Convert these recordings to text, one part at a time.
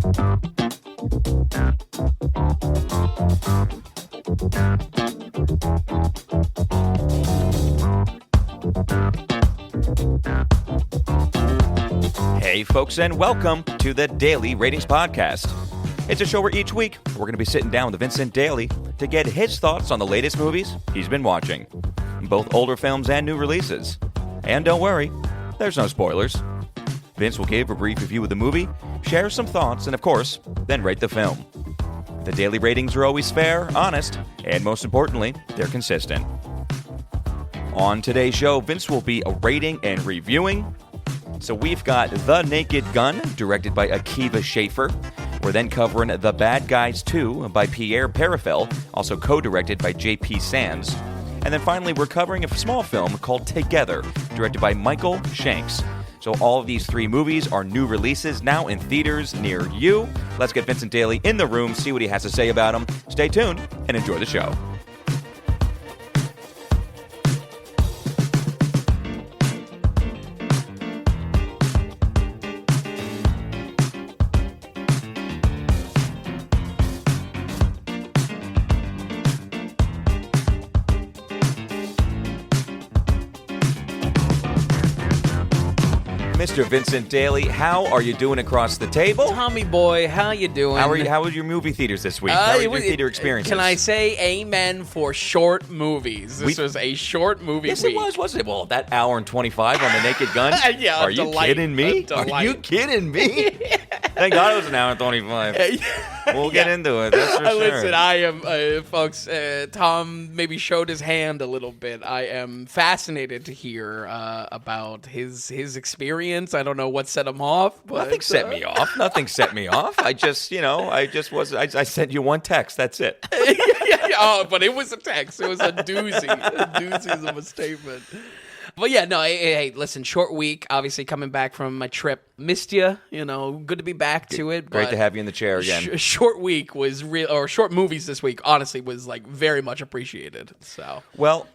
Hey folks, and welcome to the Daily Ratings Podcast. It's a show where each week we're going to be sitting down with Vincent Daly to get his thoughts on the latest movies he's been watching, both older films and new releases. And don't worry, there's no spoilers. Vince will give a brief review of the movie, share some thoughts, and of course, then rate the film. The daily ratings are always fair, honest, and most importantly, they're consistent. On today's show, Vince will be rating and reviewing. So we've got The Naked Gun, directed by Akiva Schaffer. We're then covering The Bad Guys 2 by Pierre Perifel, also co-directed by J.P. Sands. And then finally, we're covering a small film called Together, directed by Michael Shanks. So all of these three movies are new releases now in theaters near you. Let's get Vincent Daly in the room, see what he has to say about them. Stay tuned and enjoy the show. Mr. Vincent Daly, how are you doing across the table? Tommy boy, how you doing? How was your movie theaters this week? How were your theater experiences? Can I say amen for short movies? This was a short movie Yes, week. it was, wasn't it? Well, that hour and 25 on The Naked Gun? Yeah, Are you kidding me? Are you kidding me? Thank God it was an hour and 25. We'll get into it, that's for sure. Listen, I am, folks, Tom maybe showed his hand a little bit. I am fascinated to hear about his experience. I don't know what set him off. But, Nothing set me off. Nothing set me off. I sent you one text. That's it. Oh, but it was a text. It was a doozy. A doozy of a statement. But yeah, no, hey, listen, short week, obviously coming back from my trip. Missed you, good to be back to it. Great to have you in the chair again. Short week was real, or short movies this week, honestly, was like very much appreciated. So, well,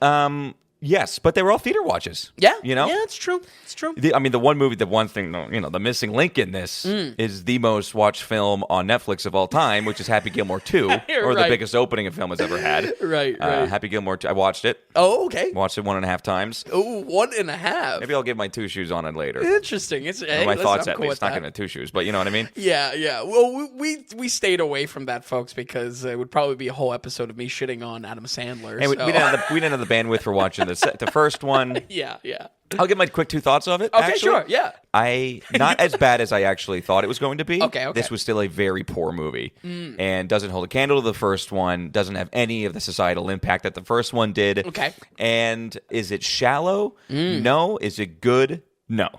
yes, but they were all theater watches. Yeah, Yeah, it's true. It's true. The one thing, the missing link in this is the most watched film on Netflix of all time, which is Happy Gilmore 2, or the biggest opening a film has ever had. Right. Happy Gilmore 2, I watched it. Oh, okay. Watched it 1.5 times. Oh, 1.5. Maybe I'll give my two shoes on it later. Interesting. My thoughts at least. Not giving it two shoes, but you know what I mean? Yeah. Well, we stayed away from that, folks, because it would probably be a whole episode of me shitting on Adam Sandler. And we didn't have the bandwidth for watching the first one. Yeah. I'll give my quick two thoughts of it. Okay, actually. sure. Yeah. Not as bad as I actually thought it was going to be. Okay. This was still a very poor movie and doesn't hold a candle to the first one, doesn't have any of the societal impact that the first one did. Okay. And is it shallow? No. Is it good? No.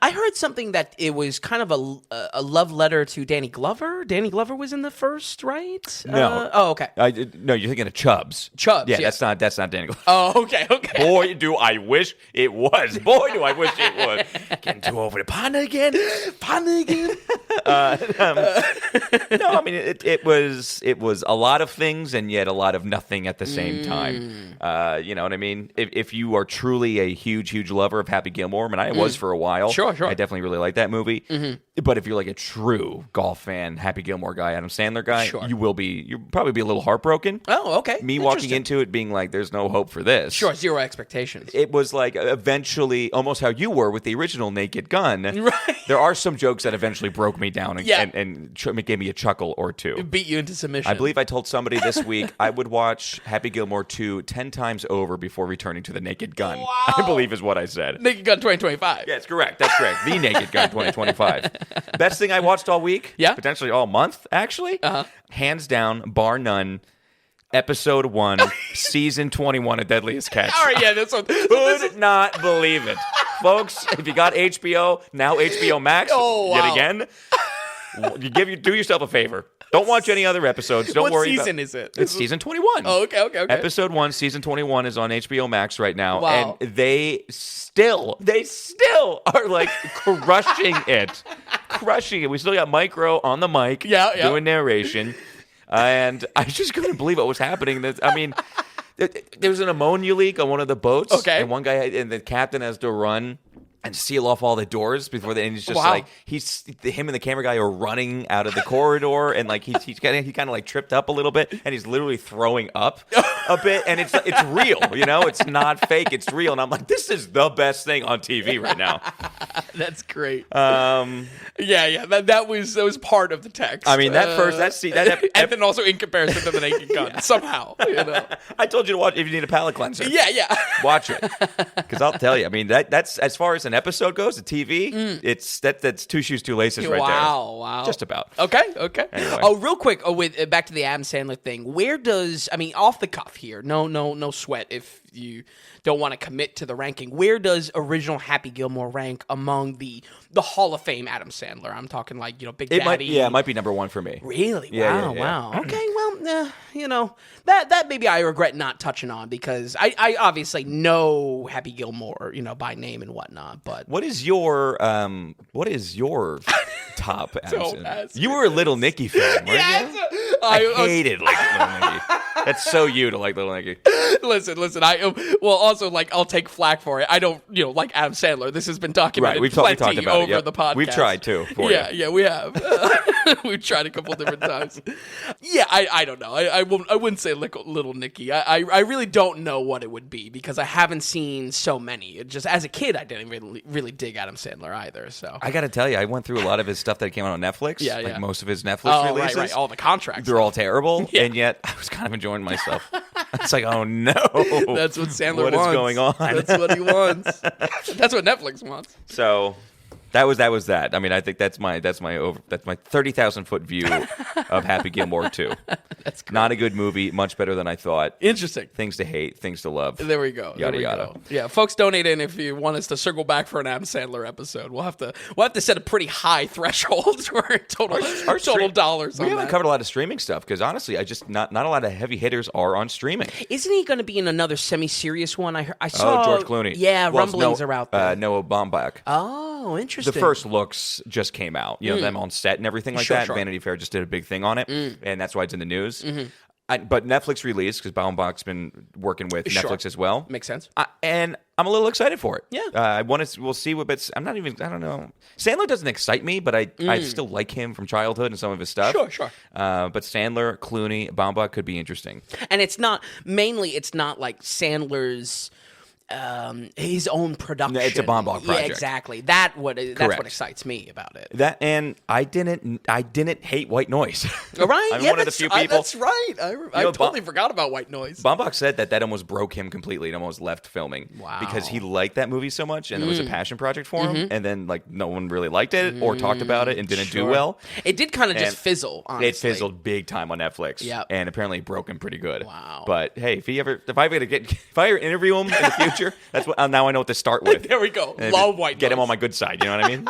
I heard something that it was kind of a love letter to Danny Glover. Danny Glover was in the first, right? No. Oh, okay. No, you're thinking of Chubbs. Chubbs, Yeah, yeah. that's not Danny Glover. Oh, okay. Boy, do I wish it was. Boy, do I wish it was. Getting too over the pond again. No, I mean it was a lot of things and yet a lot of nothing at the same time. You know what I mean? If you are truly a huge lover of Happy Gilmore, I was for a while. Sure. I definitely really like that movie. But if you're like a true golf fan, Happy Gilmore guy, Adam Sandler guy, sure. you'll probably be a little heartbroken. Oh, okay. Me walking into it being like, there's no hope for this. Sure, zero expectations. It was like eventually almost how you were with the original Naked Gun. Right. There are some jokes that eventually broke me down and gave me a chuckle or two. It beat you into submission. I believe I told somebody this week I would watch Happy Gilmore 2 10 times over before returning to the Naked Gun. Wow. I believe is what I said. Naked Gun 2025. Yeah, it's correct. That's correct. The Naked Gun 2025. Best thing I watched all week? Yeah. Potentially all month, actually. Hands down, bar none. Episode 1, Season 21 of Deadliest Catch. All right, yeah, this one. Could not believe it. Folks, if you got HBO, now HBO Max, yet again, do yourself a favor. Don't watch any other episodes. Don't worry. What season is it? It's Season 21. Oh, okay. Episode 1, Season 21 is on HBO Max right now. Wow. And they still are like crushing it. Crushing it. We still got Micro on the mic doing narration. And I just couldn't believe what was happening. I mean, there was an ammonia leak on one of the boats. Okay. And one guy, and the captain has to run. and seal off all the doors before and he's just Wow. like him and the camera guy are running out of the corridor and like he kind of like tripped up a little bit and he's literally throwing up a bit and it's real, it's not fake, it's real, and I'm like, this is the best thing on TV right now. That's great. That was part of the text. I mean, that scene, and then also in comparison to the Naked Gun somehow. I told you to watch if you need a palate cleanser. Yeah. Watch it, because I'll tell you. I mean, that's as far as an episode goes, the TV. That's two shoes, two laces right there. Wow. Just about. Okay. Anyway. Oh, real quick. With back to the Adam Sandler thing. Off the cuff here? No sweat if you don't want to commit to the ranking. Where does original Happy Gilmore rank among the Hall of Fame Adam Sandler? I'm talking like Big Daddy. It might be number one for me. Really? Yeah. Wow. Okay. Well, that maybe I regret not touching on because I obviously know Happy Gilmore, by name and whatnot. But what is your top Adam Don't Sandler? ask You me were a Little Nicky fan, weren't you? I hated like Little Nicky. That's so you to like Little Nicky. Listen. I'll take flack for it. I don't, like Adam Sandler. This has been documented. Right, we talked about over it. Yep. the podcast. We've tried too. Yeah, we have. We've tried a couple different times. Yeah, I don't know. I wouldn't say Little Nicky. I really don't know what it would be because I haven't seen so many. Just as a kid, I didn't really dig Adam Sandler either. So I got to tell you, I went through a lot of his stuff that came out on Netflix. Yeah. Most of his Netflix releases. Right. All the contracts. They're all terrible, and yet I was kind of enjoying myself. It's like, oh no, that's what Sandler what wants. What is going on? That's what he wants. That's what Netflix wants. So that was that. I mean, I think that's my 30,000-foot view of Happy Gilmore 2. That's great. Not a good movie. Much better than I thought. Interesting. Things to hate, things to love. There we go. Yada yada. Yeah, folks, donate in if you want us to circle back for an Adam Sandler episode. We'll have to set a pretty high threshold for total dollars. We haven't covered a lot of streaming stuff because honestly, I just not a lot of heavy hitters are on streaming. Isn't he going to be in another semi-serious one? I saw George Clooney. Yeah, rumblings are out there. Noah Baumbach. Oh, interesting. The first looks just came out. Them on set and everything like that. Sure. Vanity Fair just did a big thing on it, and that's why it's in the news. But Netflix released because Baumbach's been working with Netflix as well. Makes sense. And I'm a little excited for it. Yeah. We'll see what bits. I don't know. Sandler doesn't excite me, but I still like him from childhood and some of his stuff. Sure. But Sandler, Clooney, Baumbach could be interesting. And it's not like Sandler's his own production. No, it's a Baumbach project. Yeah, exactly. That's what excites me about it. That and I didn't hate White Noise. Right? I'm one of the few people. That's right. I totally forgot about White Noise. Baumbach said that almost broke him completely and almost left filming. Wow. Because he liked that movie so much and it was a passion project for him. And then like no one really liked it or talked about it and didn't do well. It did kind of just fizzle. Honestly, it fizzled big time on Netflix. Yeah. And apparently it broke him pretty good. Wow. But hey, if I ever interview him in the future, that's what now I know what to start with. There we go. And Love White Noise. Get him on my good side. You know what I mean?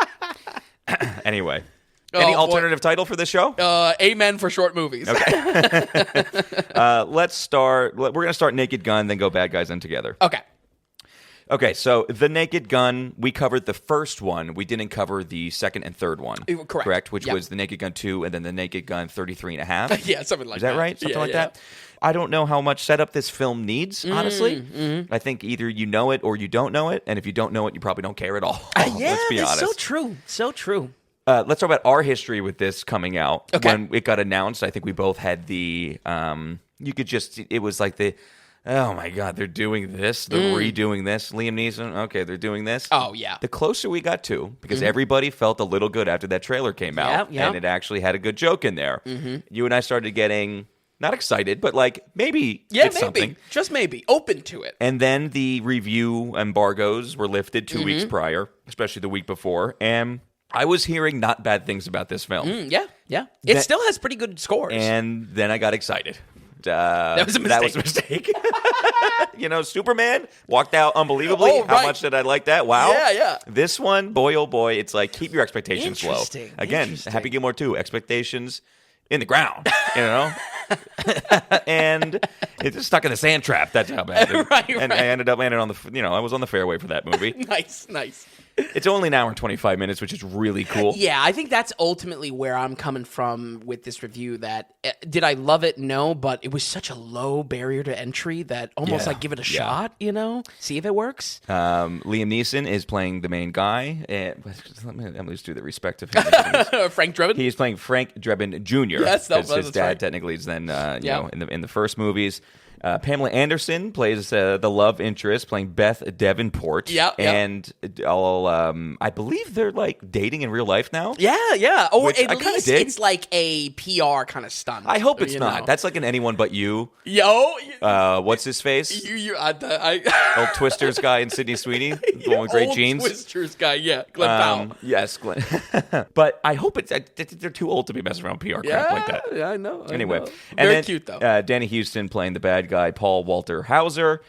Anyway. Any alternative title for this show? Amen for short movies. Okay. Let's start. We're going to start Naked Gun, then go Bad Guys In Together. Okay, so The Naked Gun, we covered the first one. We didn't cover the second and third one. Correct. Which was The Naked Gun 2 and then The Naked Gun 33.5. Yeah, something like that. Is that right? Something like that? I don't know how much setup this film needs, honestly. I think either you know it or you don't know it, and if you don't know it, you probably don't care at all. Let's be honest. So true. So true. Let's talk about our history with this coming out. Okay. When it got announced, I think we both had the, it was like the, oh my God, they're doing this. They're redoing this. Liam Neeson, okay, they're doing this. Oh, yeah. The closer we got to, because everybody felt a little good after that trailer came out, and it actually had a good joke in there. You and I started getting, not excited, but like maybe it's something. Just maybe. Open to it. And then the review embargoes were lifted 2 weeks prior, especially the week before, and I was hearing not bad things about this film. Yeah. It still has pretty good scores. And then I got excited. That was a mistake. Superman walked out unbelievably. Oh, right. How much did I like that? Wow. Yeah. This one, boy, oh boy, it's like keep your expectations low. Again, Interesting. Happy Gilmore 2, expectations in the ground, and it's just stuck in the sand trap. That's how bad. Right. And I ended up landing on I was on the fairway for that movie. Nice. It's only an hour and 25 minutes, which is really cool. Yeah, I think that's ultimately where I'm coming from with this review. That did I love it? No, but it was such a low barrier to entry that almost like give it a shot, see if it works. Liam Neeson is playing the main guy. Let me just do the respect of him. Frank Drebin? He is playing Frank Drebin Jr. Yes, because his dad right. technically is then, in the first movies. Pamela Anderson plays the love interest, playing Beth Davenport. And I believe they're like dating in real life now. Yeah. Or Which at I kinda least dig. it's like a PR kind of stunt. I hope it's not. That's like an Anyone But You. What's his face? Old Twisters guy in Sydney Sweeney, the one with great jeans. Twisters guy, Glenn Powell. Yes, Glenn. But I hope they're too old to be messing around PR crap like that. Yeah, I know. Anyway, Very then, cute though. Danny Houston playing the bad guy, Paul Walter Hauser,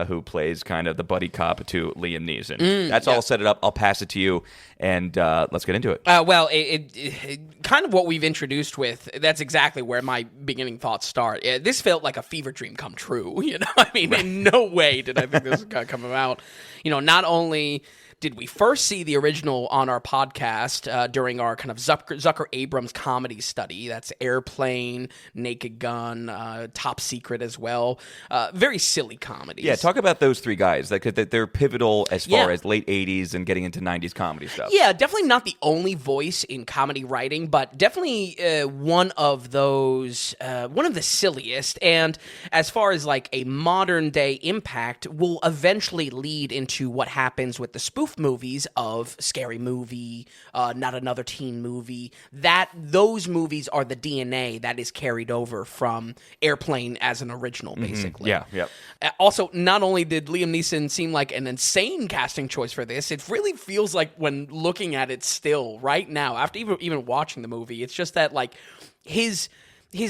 who plays kind of the buddy cop to Liam Neeson. That's all. I'll set it up. I'll pass it to you, and let's get into it. Well, it kind of what we've introduced with, that's exactly where my beginning thoughts start. This felt like a fever dream come true. I mean, in no way did I think this was going to come about. Not only did we first see the original on our podcast during our kind of Zucker Abrams comedy study. That's Airplane, Naked Gun, Top Secret as well. Very silly comedies. Yeah, talk about those three guys. They're pivotal as far as late 80s and getting into 90s comedy stuff. Yeah, definitely not the only voice in comedy writing, but definitely one of those, one of the silliest. And as far as like a modern day impact, will eventually lead into what happens with the spoof movies of Scary Movie, Not Another Teen Movie. Those movies are the DNA that is carried over from Airplane as an original, basically. Yeah. Also, not only did Liam Neeson seem like an insane casting choice for this, it really feels like when looking at it still right now, after even watching the movie, it's just that like his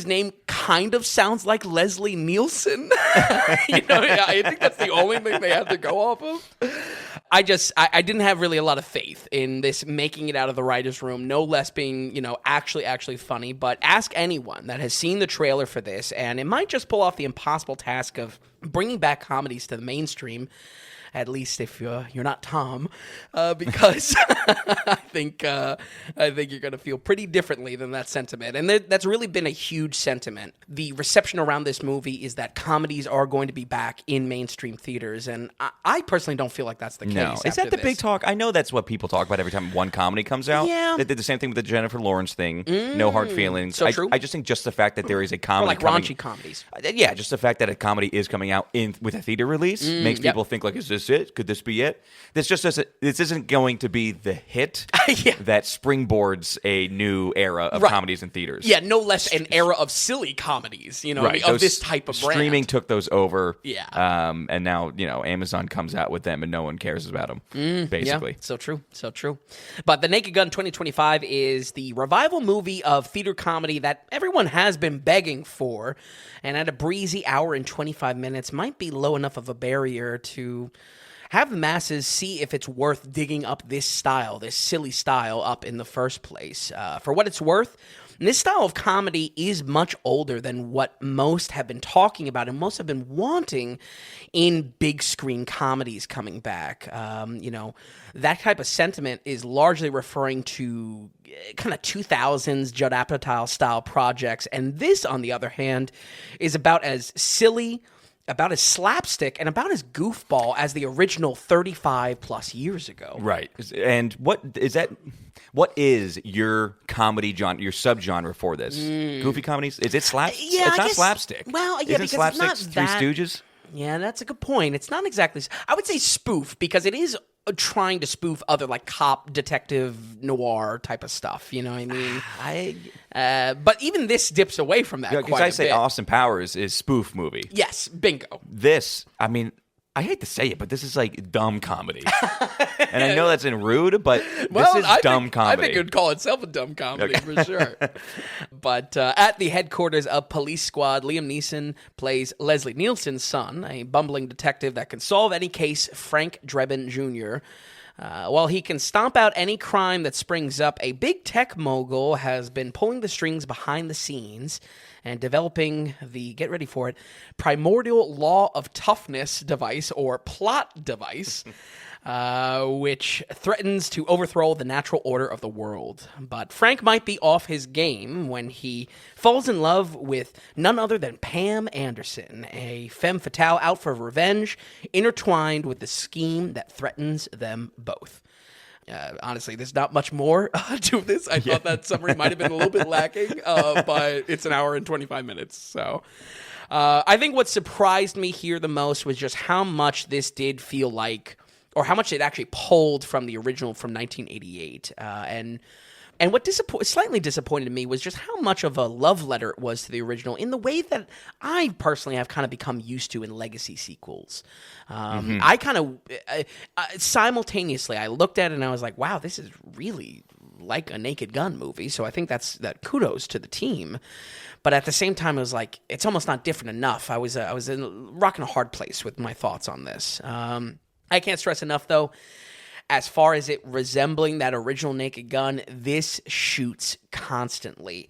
name kind of sounds like Leslie Nielsen. I think that's the only thing they had to go off of. I didn't have really a lot of faith in this making it out of the writer's room, no less being, actually funny. But ask anyone that has seen the trailer for this, and it might just pull off the impossible task of bringing back comedies to the mainstream. At least if you're not Tom, because I think you're going to feel pretty differently than that sentiment. And that's really been a huge sentiment. The reception around this movie is that comedies are going to be back in mainstream theaters, and I personally don't feel like that's the case. No, is that the big talk? I know that's what people talk about every time one comedy comes out. Yeah. They did the same thing with the Jennifer Lawrence thing. No hard feelings. So true. I just think just the fact that there is a comedy, or like raunchy comedies. Yeah, just the fact that a comedy is coming out with a theater release makes people think like, is this it? Could this be it? This isn't going to be the hit that springboards a new era of comedies in theaters. Yeah, no less an era of silly comedies, of this type of brand. Streaming took those over. Yeah. And now, Amazon comes out with them and no one cares about them, basically. Yeah, so true. But The Naked Gun 2025 is the revival movie of theater comedy that everyone has been begging for, and at a breezy hour and 25 minutes might be low enough of a barrier to have the masses see if it's worth digging up this silly style up in the first place. For what it's worth, this style of comedy is much older than what most have been talking about and most have been wanting in big screen comedies coming back. That type of sentiment is largely referring to kind of 2000s Judd Apatow style projects. And this, on the other hand, is about as silly, about as slapstick, and about as goofball as the original 35 plus years ago. Right. And what is your comedy genre, your subgenre for this? Goofy comedies? Is it slapstick? Yeah, it's not slapstick. Well, yeah, because it's not Three Stooges? Yeah, that's a good point. It's not exactly. I would say spoof, because it is trying to spoof other like cop, detective, noir type of stuff. You know what I mean? But even this dips away from that. Because I say Austin Powers is spoof movie. Yes, bingo. This, I mean, I hate to say it, but this is like dumb comedy. And I know that's rude, but this is dumb comedy. I think it would call itself a dumb comedy for sure. But at the headquarters of Police Squad, Liam Neeson plays Leslie Nielsen's son, a bumbling detective that can solve any case, Frank Drebin Jr. While he can stomp out any crime that springs up, a big tech mogul has been pulling the strings behind the scenes and developing the, get ready for it, primordial law of toughness device, or plot device, which threatens to overthrow the natural order of the world. But Frank might be off his game when he falls in love with none other than Pam Anderson, a femme fatale out for revenge, intertwined with the scheme that threatens them both. Honestly, there's not much more to this. I thought that summary might have been a little bit lacking, but it's an hour and 25 minutes. So I think what surprised me here the most was just how much this did feel like, or how much it actually pulled from the original from 1988. And what slightly disappointed me was just how much of a love letter it was to the original in the way that I personally have kind of become used to in legacy sequels. I kind of, simultaneously, I looked at it and I was like, wow, this is really like a Naked Gun movie. So I think that kudos to the team. But at the same time, it was like, it's almost not different enough. I was in a rock and a hard place with my thoughts on this. I can't stress enough, though, as far as it resembling that original Naked Gun, this shoots constantly.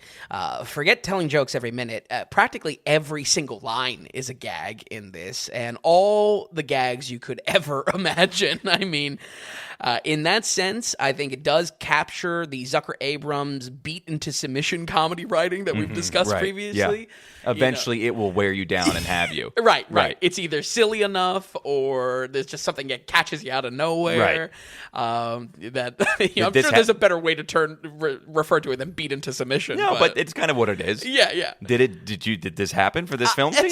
Forget telling jokes every minute. Practically every single line is a gag in this, and all the gags you could ever imagine. I mean, in that sense, I think it does capture the Zucker-Abrams beat into submission comedy writing that we've discussed previously. Yeah. Eventually, it will wear you down and have you. Right. It's either silly enough or there's just something that catches you out of nowhere. I'm sure there's a better way to refer to it than beat into submission. No, but it's kind of what it is. Yeah. Did this happen for this film? A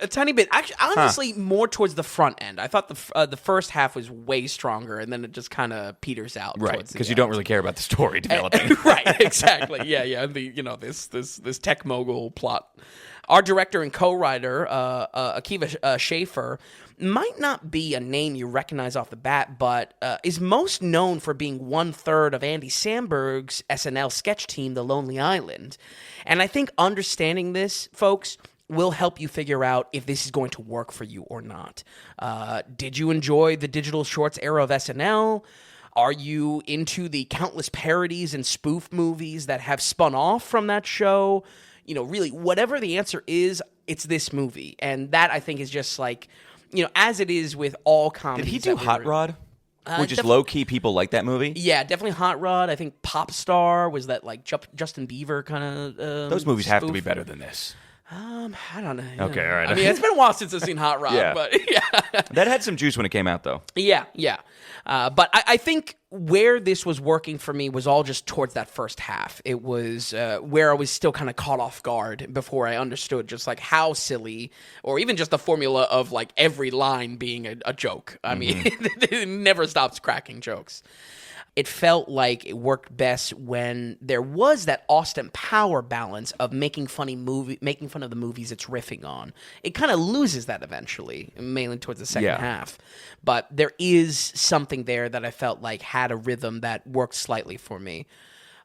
tiny bit. Actually, honestly, more towards the front end. I thought the first half was way stronger, and then it just kind of peters out. Right, because you don't really care about the story developing. Right, exactly. Yeah. And this tech mogul plot. Our director and co-writer, Akiva Schaffer, might not be a name you recognize off the bat, but is most known for being 1/3 of Andy Samberg's SNL sketch team, The Lonely Island. And I think understanding this, folks, will help you figure out if this is going to work for you or not. Did you enjoy the digital shorts era of SNL? Are you into the countless parodies and spoof movies that have spun off from that show? Really, whatever the answer is, it's this movie. And that, I think, is just like, as it is with all comedies. Did he do Hot Rod? Which is low-key people like that movie? Yeah, definitely Hot Rod. I think Pop Star was that, like, Justin Bieber kind of Those movies spoof. have to be better than this. I don't know. Okay, all right. I mean, it's been a while since I've seen Hot Rod, but yeah. That had some juice when it came out, though. Yeah. But I think where this was working for me was all just towards that first half. It was where I was still kind of caught off guard before I understood just like how silly, or even just the formula of like every line being a joke. I mean, it never stops cracking jokes. It felt like it worked best when there was that Austin Power balance of making fun of the movies it's riffing on. It kind of loses that eventually, mainly towards the second half. But there is something there that I felt like had a rhythm that worked slightly for me.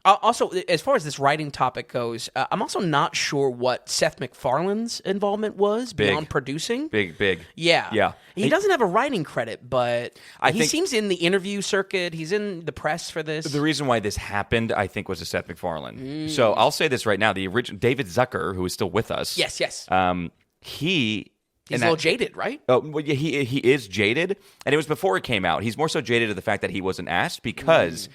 Also, as far as this writing topic goes, I'm also not sure what Seth MacFarlane's involvement was beyond producing. Big. Yeah. He doesn't have a writing credit, but he seems in the interview circuit. He's in the press for this. The reason why this happened, I think, was a Seth MacFarlane. So I'll say this right now. The original David Zucker, who is still with us. Yes. He's a little jaded, right? Oh, well, yeah, he is jaded. And it was before it came out. He's more so jaded of the fact that he wasn't asked because...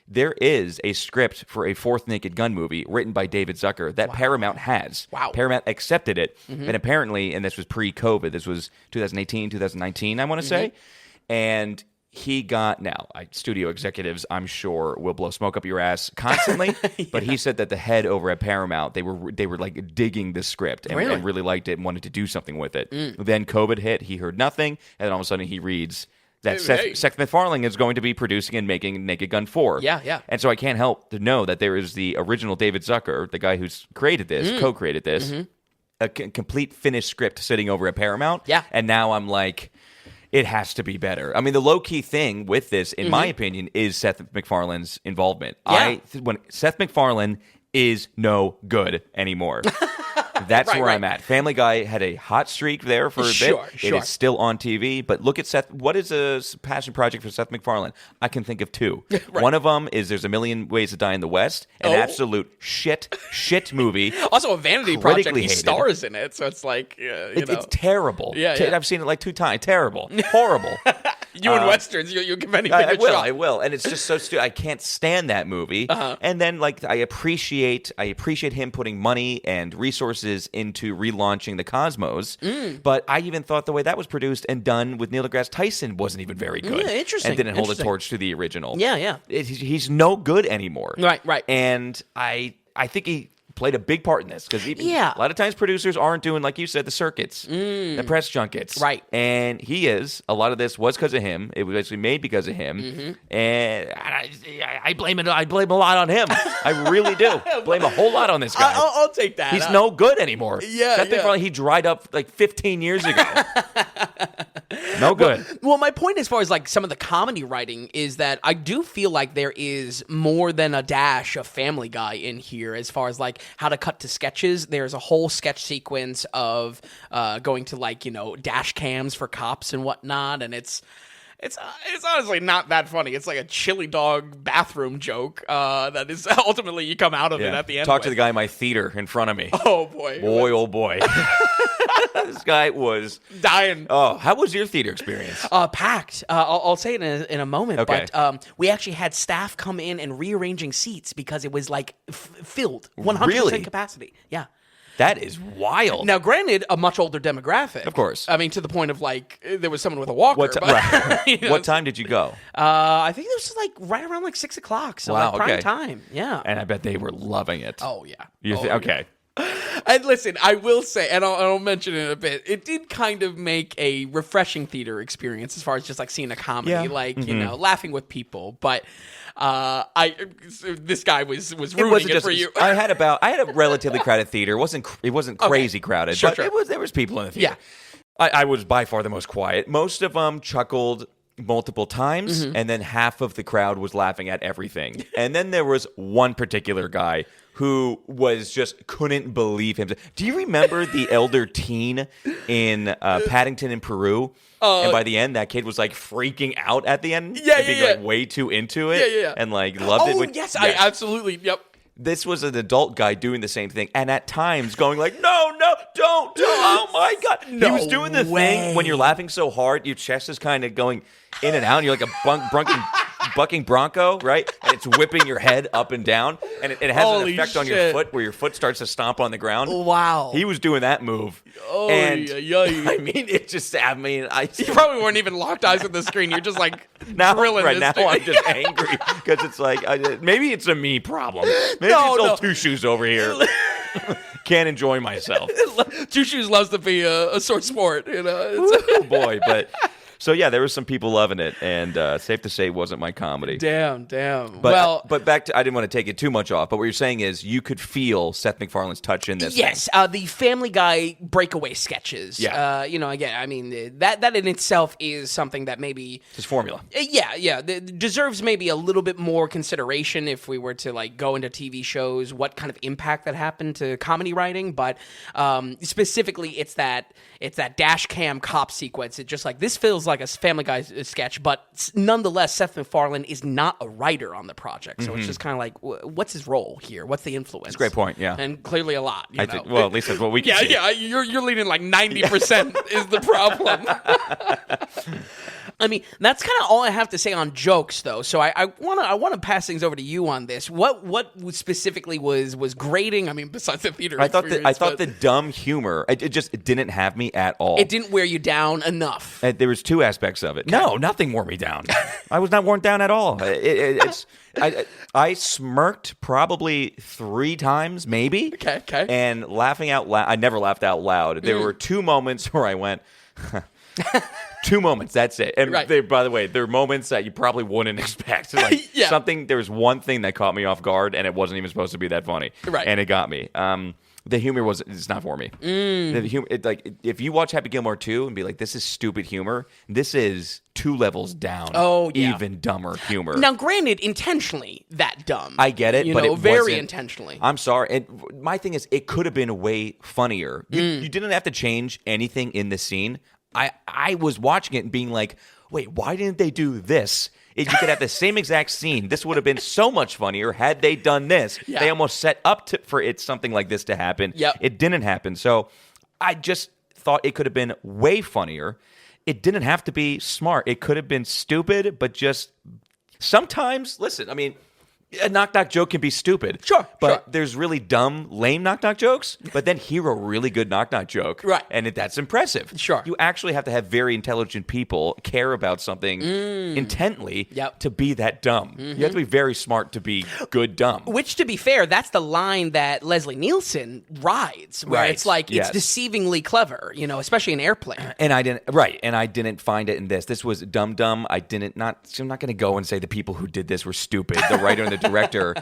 There is a script for a fourth Naked Gun movie written by David Zucker that Paramount has. Wow. Paramount accepted it. And apparently, and this was pre-COVID, this was 2018, 2019, I want to say. And he got, now, studio executives, I'm sure, will blow smoke up your ass constantly. But he said that the head over at Paramount, they were like digging the script and really liked it and wanted to do something with it. Then COVID hit, he heard nothing, and then all of a sudden he reads... that Seth MacFarlane is going to be producing and making Naked Gun 4. Yeah. And so I can't help to know that there is the original David Zucker, the guy who's created this, co-created this, a complete finished script sitting over at Paramount. Yeah. And now I'm like, it has to be better. I mean, the low-key thing with this, in my opinion, is Seth MacFarlane's involvement. Yeah. When Seth MacFarlane is no good anymore. That's where I'm at. Family Guy had a hot streak there for a bit. Sure. It is still on TV. But look at Seth. What is a passion project for Seth MacFarlane? I can think of two. One of them is There's a Million Ways to Die in the West. An absolute shit movie. Also a vanity project. He hated. stars in it. So it's like, It's terrible. Yeah. I've seen it like 2 times. Terrible. Horrible. You and Westerns, you'll give anything a shot. I will. And it's just so stupid. I can't stand that movie. And then, like, I appreciate him putting money and resources into relaunching the Cosmos. But I even thought the way that was produced and done with Neil deGrasse Tyson wasn't even very good. Yeah, interesting. And didn't hold a torch to the original. Yeah. He's no good anymore. Right. And I think he played a big part in this because a lot of times producers aren't doing, like you said, the circuits, the press junkets. Right. And he is. A lot of this was because of him. It was actually made because of him. And I blame it. I blame a lot on him. I really do. Blame a whole lot on this guy. I'll take that. He's no good anymore. Yeah. That thing probably he dried up like 15 years ago. No good. Well, my point as far as like some of the comedy writing is that I do feel like there is more than a dash of Family Guy in here as far as like how to cut to sketches. There's a whole sketch sequence of going to like, dash cams for cops and whatnot. And it's honestly not that funny. It's like a chili dog bathroom joke that is ultimately you come out of it at the end. Talk to the guy in my theater in front of me. Oh, boy. Oh, boy. This guy was dying. Oh, how was your theater experience? Packed. I'll say it in a moment. Okay. But we actually had staff come in and rearranging seats because it was like filled, 100% Really? capacity. Yeah. That is wild. Now, granted, a much older demographic. Of course. I mean, to the point of like there was someone with a walker. What time did you go? I think it was like right around like 6 o'clock. So Wow, like prime okay. time. Yeah. And I bet they were loving it. Oh yeah. Okay. And listen, I will say, and I'll mention it in a bit, it did kind of make a refreshing theater experience as far as just like seeing a comedy, laughing with people. But this guy was ruining it for you. I had a relatively crowded theater. It wasn't crazy crowded, Sure. there was people in the theater. Yeah. I was by far the most quiet. Most of them chuckled multiple times, and then half of the crowd was laughing at everything. And then there was one particular guy who was just couldn't believe himself. Do you remember the elder teen in Paddington in Peru? And by the end, that kid was like freaking out at the end. Being like way too into it. And like loved it. Oh, yes, I absolutely, yep. This was an adult guy doing the same thing, and at times going like, no, don't, oh my God. No he was doing the way. thing when you're laughing so hard, your chest is kind of going in and out, and you're like a bucking bronco, right? And it's whipping your head up and down, and it has Holy an effect on your foot where your foot starts to stomp on the ground. Wow. He was doing that move. Oh, and yeah. I mean, You probably weren't even locked eyes with the screen. You're just like drilling right this now thing. I'm just angry because it's like maybe it's a me problem. Maybe it's all two shoes over here. Can't enjoy myself. Two Shoes loves to be a sore sport, Oh boy, but so yeah, there were some people loving it, and safe to say, it wasn't my comedy. Damn. But back to, I didn't want to take it too much off, but what you're saying is you could feel Seth MacFarlane's touch in this. Yes, thing. the Family Guy breakaway sketches. Yeah. Again, I mean, that in itself is something that maybe His formula. Deserves maybe a little bit more consideration if we were to like go into TV shows, what kind of impact that happened to comedy writing. But specifically, it's that dash cam cop sequence. It just like this feels like a Family Guy sketch, but nonetheless, Seth MacFarlane is not a writer on the project, so it's just kind of like, what's his role here? What's the influence? That's a great point. Yeah, and clearly a lot. You know? Well, at least that's what we can see. Yeah. You're leaning like 90% is the problem. I mean, that's kind of all I have to say on jokes, though. So I want to pass things over to you on this. What specifically was grating? I mean, besides the theater, I thought the dumb humor it just didn't have me at all. It didn't wear you down enough. There was two aspects of it. No, nothing wore me down. I was not worn down at all. I smirked probably 3 times, maybe. Okay. And laughing out loud. I never laughed out loud. There were 2 moments where I went. 2 moments, that's it. And by the way, they're moments that you probably wouldn't expect. Like there was one thing that caught me off guard, and it wasn't even supposed to be that funny. Right. And it got me. The humor it's not for me. The humor, if you watch Happy Gilmore 2 and be like, this is stupid humor, this is 2 levels down. Oh, yeah. Even dumber humor. Now, granted, intentionally that dumb. I get it, but it very wasn't, intentionally. I'm sorry. And my thing is, it could have been way funnier. You didn't have to change anything in the scene. I was watching it and being like, wait, why didn't they do this? If you could have the same exact scene, this would have been so much funnier had they done this. Yeah. They almost set up for something like this to happen. Yep. It didn't happen. So I just thought it could have been way funnier. it didn't have to be smart. It could have been stupid, but just sometimes, listen, I mean, a knock-knock joke can be stupid. Sure, but sure. there's really dumb, lame knock-knock jokes, but then hear a really good knock-knock joke. Right. And that's impressive. Sure. You actually have to have very intelligent people care about something intently to be that dumb. You have to be very smart to be good dumb. Which, to be fair, that's the line that Leslie Nielsen rides, where Right. it's like, Yes. it's deceivingly clever, especially in Airplane. And I didn't find it in this. This was dumb. I'm not going to go and say the people who did this were stupid, the writer and the director.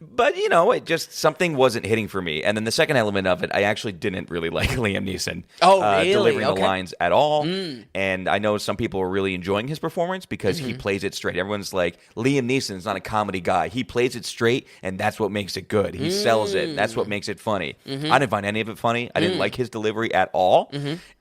But, it just, something wasn't hitting for me. And then the second element of it, I actually didn't really like Liam Neeson. Oh, really? Delivering Okay. the lines at all. And I know some people are really enjoying his performance because he plays it straight. Everyone's like, Liam Neeson's not a comedy guy. He plays it straight, and that's what makes it good. He sells it. That's what makes it funny. I didn't find any of it funny. I didn't like his delivery at all.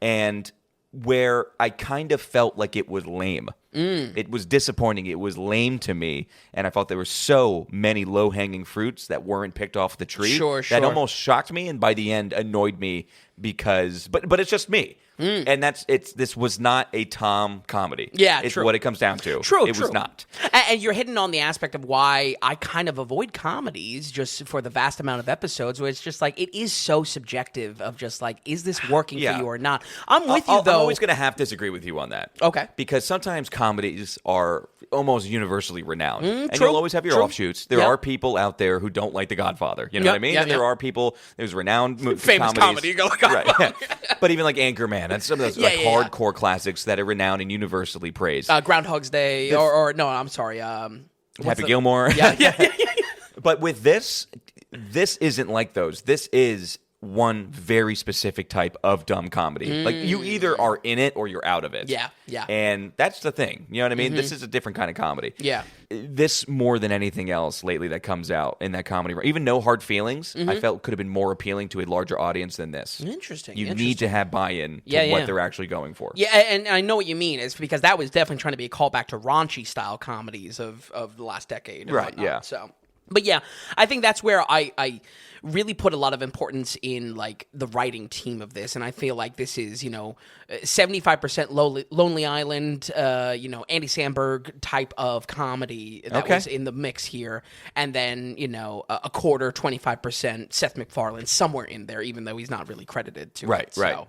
And where I kind of felt like it was lame. It was disappointing. It was lame to me, and I felt there were so many low-hanging fruits that weren't picked off the tree. Sure. That almost shocked me, and by the end annoyed me because. But it's just me, and this was not a Tom comedy. Yeah, it's true. what it comes down to. True, it was not. And you're hitting on the aspect of why I kind of avoid comedies just for the vast amount of episodes where it's just like, it is so subjective of just like, is this working for you or not? I'm with you, though. I'm always going to have to disagree with you on that. Okay. Because sometimes comedies are almost universally renowned. And true, you'll always have your true. offshoots. There are people out there who don't like The Godfather. You know what I mean? Yeah, and there are people, there's renowned famous comedies. comedy. You go, Right. But even like Anchorman and some of those hardcore yeah. classics that are renowned and universally praised. Groundhog's Day, or no, I'm sorry. Happy Gilmore. Yeah. But with this isn't like those. This is one very specific type of dumb comedy. Like, you either are in it or you're out of it. Yeah. And that's the thing. You know what I mean? This is a different kind of comedy. Yeah. This, more than anything else lately that comes out in that comedy, even No Hard Feelings, I felt could have been more appealing to a larger audience than this. Interesting. You need to have buy-in to what they're actually going for. Yeah, and I know what you mean. It's because that was definitely trying to be a callback to raunchy style comedies of the last decade. And Right, whatnot. yeah. So, but yeah, I think that's where I really put a lot of importance in like the writing team of this, and I feel like this is 75% Lonely Island, Andy Samberg type of comedy that was in the mix here, and then a quarter, 25% Seth MacFarlane somewhere in there, even though he's not really credited to it. Right.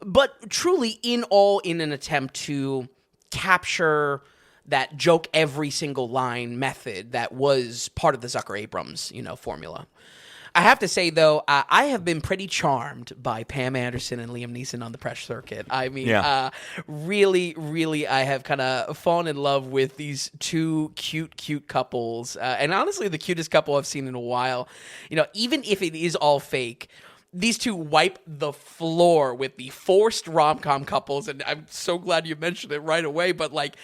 But truly in an attempt to capture that joke every single line method that was part of the Zucker-Abrams, formula. I have to say, though, I have been pretty charmed by Pam Anderson and Liam Neeson on the press circuit. I mean, really, really, I have kind of fallen in love with these two cute couples. And honestly, the cutest couple I've seen in a while. Even if it is all fake, these two wipe the floor with the forced rom-com couples, and I'm so glad you mentioned it right away, but, like,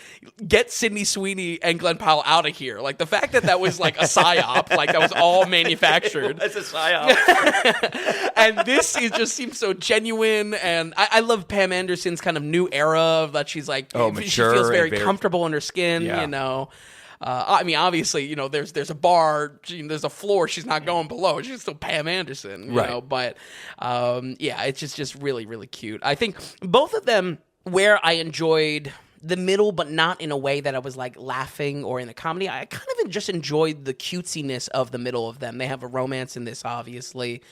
get Sydney Sweeney and Glenn Powell out of here. Like, the fact that was, like, a psyop, like, that was all manufactured. That's a psyop. And this just seems so genuine, and I love Pam Anderson's kind of new era of that she's, like, mature, she feels very comfortable in her skin, I mean, obviously, there's a bar, there's a floor. She's not going below. She's still Pam Anderson, you know. But it's just really, really cute. I think both of them, where I enjoyed the middle, but not in a way that I was like laughing or in a comedy. I kind of just enjoyed the cutesiness of the middle of them. They have a romance in this, obviously.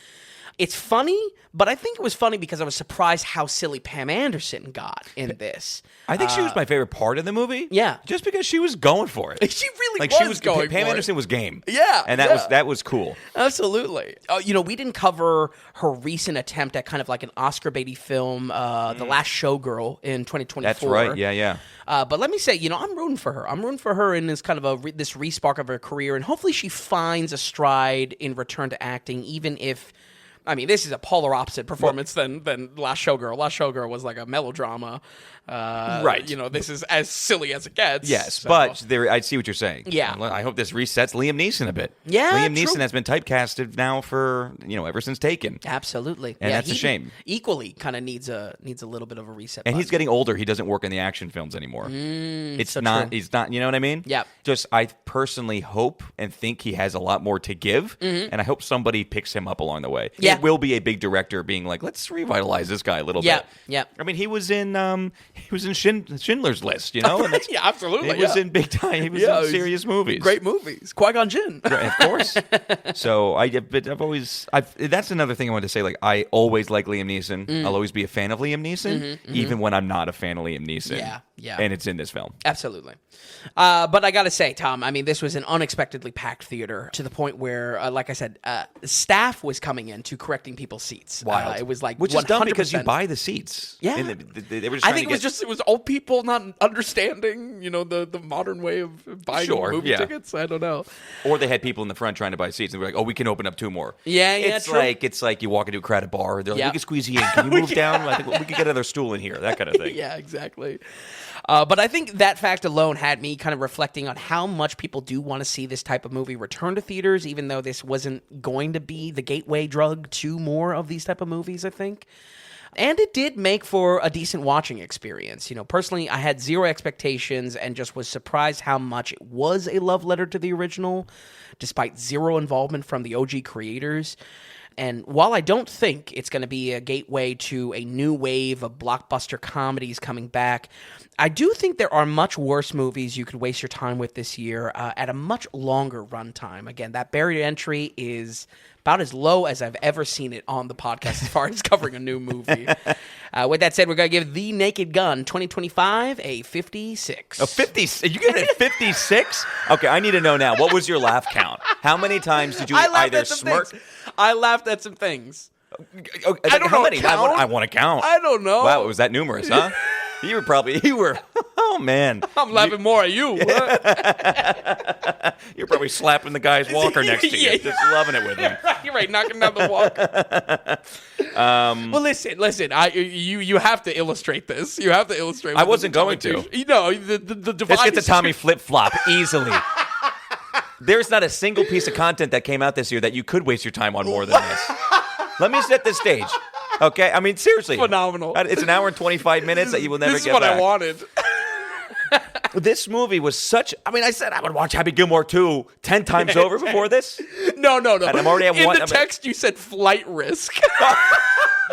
It's funny, but I think it was funny because I was surprised how silly Pam Anderson got in this. I think she was my favorite part of the movie. Yeah. Just because she was going for it. She really was going for it. Pam Anderson was game. Yeah. And that was cool. Absolutely. We didn't cover her recent attempt at kind of like an Oscar baity film, The Last Showgirl in 2024. That's right. Yeah. But let me say, I'm rooting for her. I'm rooting for her in this kind of this respark of her career, and hopefully she finds a stride in return to acting, even if. I mean, this is a polar opposite performance than Last Showgirl. Last Showgirl was like a melodrama. Right. This is as silly as it gets. Yes, so. but I see what you're saying. Yeah. I hope this resets Liam Neeson a bit. Yeah, Liam true. Neeson has been typecasted now for, ever since Taken. Absolutely. And that's a shame. Equally kind of needs a little bit of a reset. And button. he's getting older. He doesn't work in the action films anymore. It's so not, true. he's not, you know what I mean? Yeah. Just, I personally hope and think he has a lot more to give, and I hope somebody picks him up along the way. Yeah. there will be a big director being like, let's revitalize this guy a little bit. Yeah. I mean, he was in Schindler's List, you know? And that's, yeah, absolutely. He was in big time. He was in serious movies. Great movies. Qui-Gon Jinn. Right, of course. So that's another thing I wanted to say. Like, I always like Liam Neeson. I'll always be a fan of Liam Neeson, even when I'm not a fan of Liam Neeson. Yeah. And it's in this film. Absolutely. But I got to say, Tom, I mean, this was an unexpectedly packed theater to the point where, like I said, staff was coming in to correcting people's seats. Wild. It was like which 100%. is dumb because you buy the seats. Yeah. They were just I think it was old people not understanding, the modern way of buying movie tickets. I don't know. Or they had people in the front trying to buy seats and they were like, oh, we can open up 2 more. Yeah, it's true. It's like you walk into a crowded bar. They're like, we can squeeze you in. Can you move down? I think we could get another stool in here. That kind of thing. Yeah, exactly. But I think that fact alone had me kind of reflecting on how much people do want to see this type of movie return to theaters, even though this wasn't going to be the gateway drug to more of these type of movies, I think. And it did make for a decent watching experience. Personally, I had zero expectations and just was surprised how much it was a love letter to the original, despite zero involvement from the OG creators. And while I don't think it's going to be a gateway to a new wave of blockbuster comedies coming back, I do think there are much worse movies you could waste your time with this year at a much longer runtime. Again, that barrier to entry is about as low as I've ever seen it on the podcast as far as covering a new movie. With that said, we're going to give The Naked Gun 2025 a 56. A 50? You get it at 56? Okay, I need to know now. What was your laugh count? How many times did you either smirk? I laughed at some things. I don't know. How many? I want to count. I don't know. Wow, was that numerous, huh? You were, oh man. I'm laughing more at you. You're probably slapping the guy's walker next to you, just loving it with him. You're right, knocking down the walker. Well, listen. You have to illustrate this. You have to illustrate. I wasn't going to. The device. Let's get to Tommy Flip Flop easily. There's not a single piece of content that came out this year that you could waste your time on more than this. Let me set the stage. Okay? I mean, seriously. Phenomenal. It's an hour and 25 minutes that you will never get back. This is what I wanted. This movie was I said I would watch Happy Gilmore 2 10 times over before this. No. And I'm already at In one. the text, you said flight risk.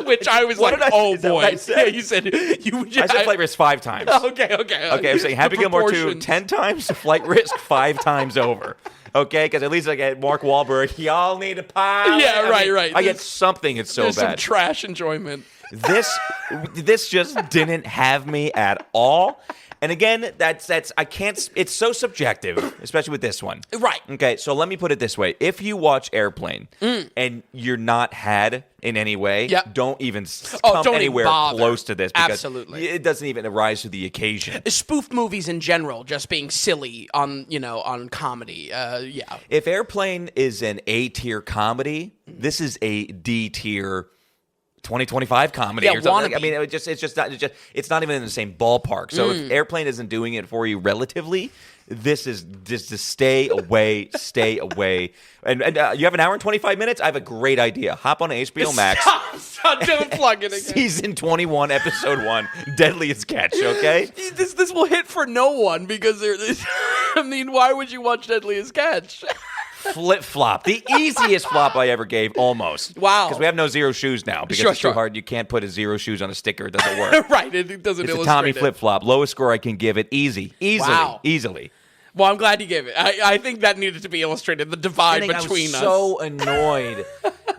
Which I was What like, oh boy. I said? Yeah, you said I said flight risk 5 times. Okay. I'm saying Happy Gilmore 2 10 times, flight risk 5 times over. Okay, because at least I get Mark Wahlberg. Y'all need a pile. Yeah, right. I get something. It's so There's bad. some trash enjoyment. This just didn't have me at all. And again, that's I can't. It's so subjective, especially with this one. Right. Okay, so let me put it this way: if you watch Airplane and you're not had in any way, don't even come anywhere close to this. Because absolutely, it doesn't even rise to the occasion. Spoof movies in general, just being silly on comedy. If Airplane is an A-tier comedy, this is a D-tier 2025 comedy or something. I mean, it's not even in the same ballpark. So if Airplane isn't doing it for you relatively, this is just to stay away. And you have an hour and 25 minutes? I have a great idea. Hop on HBO Max. Stop, don't plug it again. Season 21, episode 1, Deadliest Catch, okay? This will hit for no one because why would you watch Deadliest Catch? Flip flop, the easiest flop I ever gave, almost. Wow. Because we have no zero shoes now. Because it's too hard. You can't put a zero shoes on a sticker. It doesn't work. Right. It doesn't it's illustrate a Tommy it. flip flop. Lowest score I can give it. Easily. Well, I'm glad you gave it. I think that needed to be illustrated. The divide between us. I was so annoyed.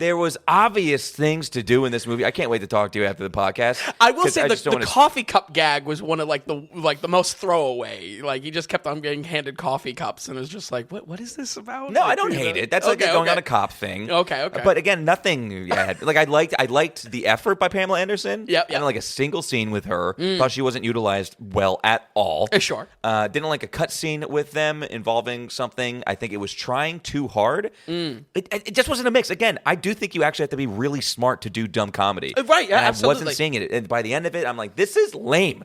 There was obvious things to do in this movie. I can't wait to talk to you after the podcast. I will say the coffee cup gag was one of the most throwaway. Like he just kept on getting handed coffee cups, and it was just like, what is this about? No, I don't hate it. That's going on a cop thing. Okay. But again, nothing. Like I liked the effort by Pamela Anderson. Yeah. I didn't like a single scene with her. Thought she wasn't utilized well at all. Sure. Didn't like a cut scene with them involving something. I think it was trying too hard. It just wasn't a mix. Again, I do think you actually have to be really smart to do dumb comedy. Right, yeah, and absolutely. I wasn't seeing it. And by the end of it, I'm like, this is lame.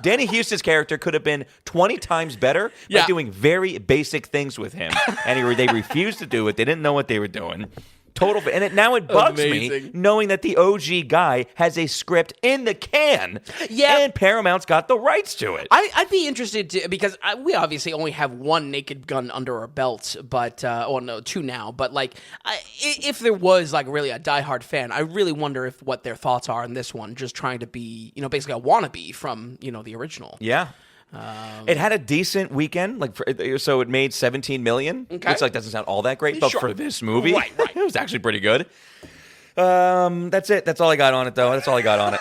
Danny Houston's character could have been 20 times better by doing very basic things with him. And they refused to do it. They didn't know what they were doing. Total. And now it bugs me Amazing. knowing that the OG guy has a script in the can. Yeah. And Paramount's got the rights to it. I'd be interested to, because we obviously only have one Naked Gun under our belts, but two now. But like, if there was like really a diehard fan, I really wonder if what their thoughts are on this one, just trying to be, basically a wannabe from the original. Yeah. It had a decent weekend, so it made $17 million, Okay. which doesn't sound all that great, but Sure. for this movie, Right. it was actually pretty good. That's it. That's all I got on it, though. That's all I got on it.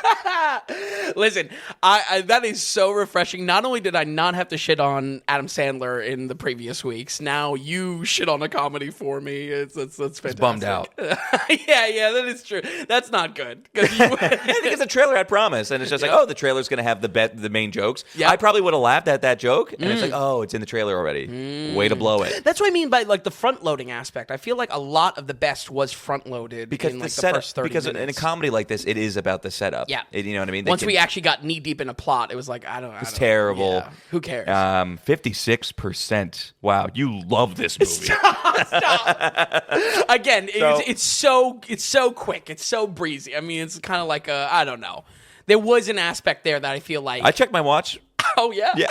Listen, I that is so refreshing. Not only did I not have to shit on Adam Sandler in the previous weeks, now you shit on a comedy for me. That's fantastic. It's bummed out. yeah, that is true. That's not good. Because the trailer had promise, and it's just the trailer's going to have the main jokes. Yeah. I probably would have laughed at that joke, and it's it's in the trailer already. Way to blow it. That's what I mean by the front loading aspect. I feel like a lot of the best was front loaded Because in the the setup, first 30 because minutes. in a comedy like this, it is about the setup. Yeah. You know what I mean? Once we actually got knee deep in a plot, it was like, I don't know. It's terrible. Yeah. Who cares? 56%. Wow, you love this movie. Stop. Again, it's so quick. It's so breezy. I mean, it's kind of like I don't know. There was an aspect there that I feel like. I checked my watch. Oh yeah. Yeah.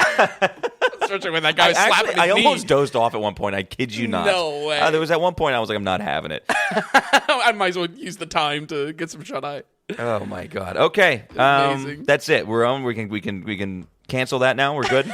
Especially when that guy was slapping his I knee. almost dozed off at one point. I kid you not. No way. There was at one point I was like, I'm not having it. I might as well use the time to get some shut eye. Oh my god. Okay. Amazing. That's it. We're on. We can cancel that now. We're good.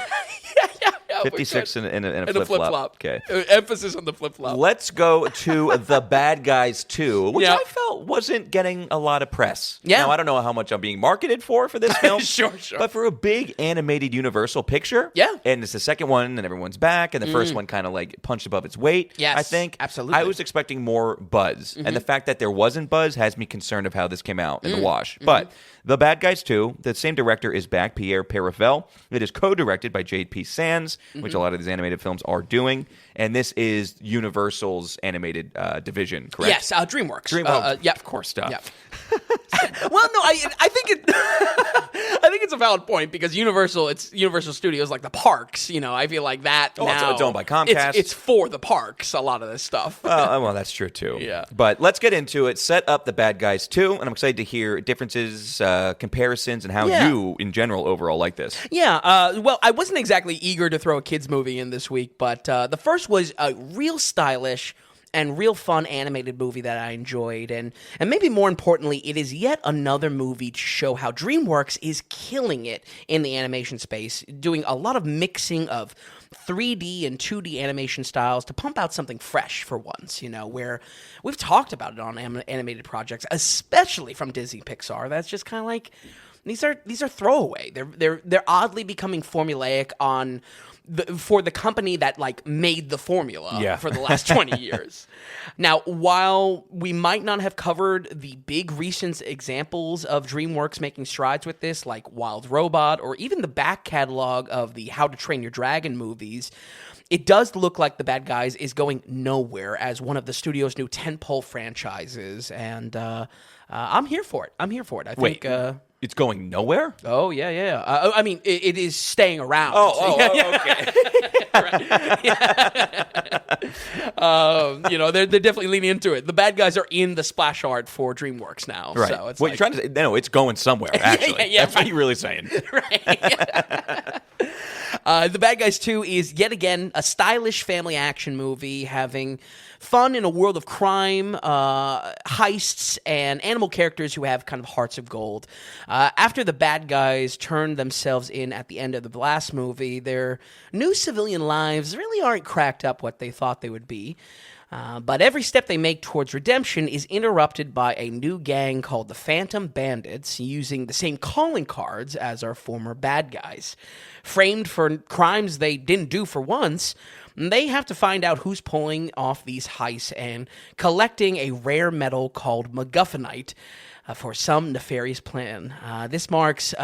Yeah, 56 in a and flip flop. Okay. Emphasis on the flip flop. Let's go to The Bad Guys 2, which Yeah. I felt wasn't getting a lot of press. Yeah. Now, I don't know how much I'm being marketed for this film. Sure. But for a big animated Universal picture. Yeah. And it's the second one, and everyone's back, and the first one kind of punched above its weight. Yes, I think. absolutely. I was expecting more buzz. And the fact that there wasn't buzz has me concerned of how this came out in the wash. But The Bad Guys 2, the same director is back, Pierre Perifel. It is co-directed by J.P. Sands, which a lot of these animated films are doing. And this is Universal's animated division, correct? Yes, DreamWorks. Yeah, Of course, stuff. Yeah. Well, no, I think I think it's a valid point because it's Universal Studios, like the parks. I feel like that now it's owned by Comcast. It's for the parks. A lot of this stuff. Well, that's true too. Yeah. But let's get into it. Set up The Bad Guys 2, and I'm excited to hear differences, comparisons, and how you, in general, overall like this. Yeah, well, I wasn't exactly eager to throw a kids movie in this week, but the first was a real stylish and real fun animated movie that I enjoyed, and maybe more importantly, it is yet another movie to show how DreamWorks is killing it in the animation space, doing a lot of mixing of 3D and 2D animation styles to pump out something fresh for once, where we've talked about it on animated projects, especially from Disney Pixar. That's just kind of like these are throwaway. They're oddly becoming formulaic for the company that made the formula for the last 20 years. Now, while we might not have covered the big recent examples of DreamWorks making strides with this, like Wild Robot or even the back catalog of the How to Train Your Dragon movies, it does look like The Bad Guys is going nowhere as one of the studio's new tentpole franchises, and I'm here for it. I think. It's going nowhere? Oh, yeah. I mean, it is staying around. Okay. They're definitely leaning into it. The Bad Guys are in the splash art for DreamWorks now. Right. So it's what you're trying to say? No, it's going somewhere, actually. Yeah, That's what you're really saying. Right. The Bad Guys 2 is yet again a stylish family action movie having fun in a world of crime, heists, and animal characters who have kind of hearts of gold. After the bad guys turned themselves in at the end of the last movie, their new civilian lives really aren't cracked up what they thought they would be. But every step they make towards redemption is interrupted by a new gang called the Phantom Bandits, using the same calling cards as our former bad guys. Framed for crimes they didn't do for once, they have to find out who's pulling off these heists and collecting a rare metal called MacGuffinite for some nefarious plan. This marks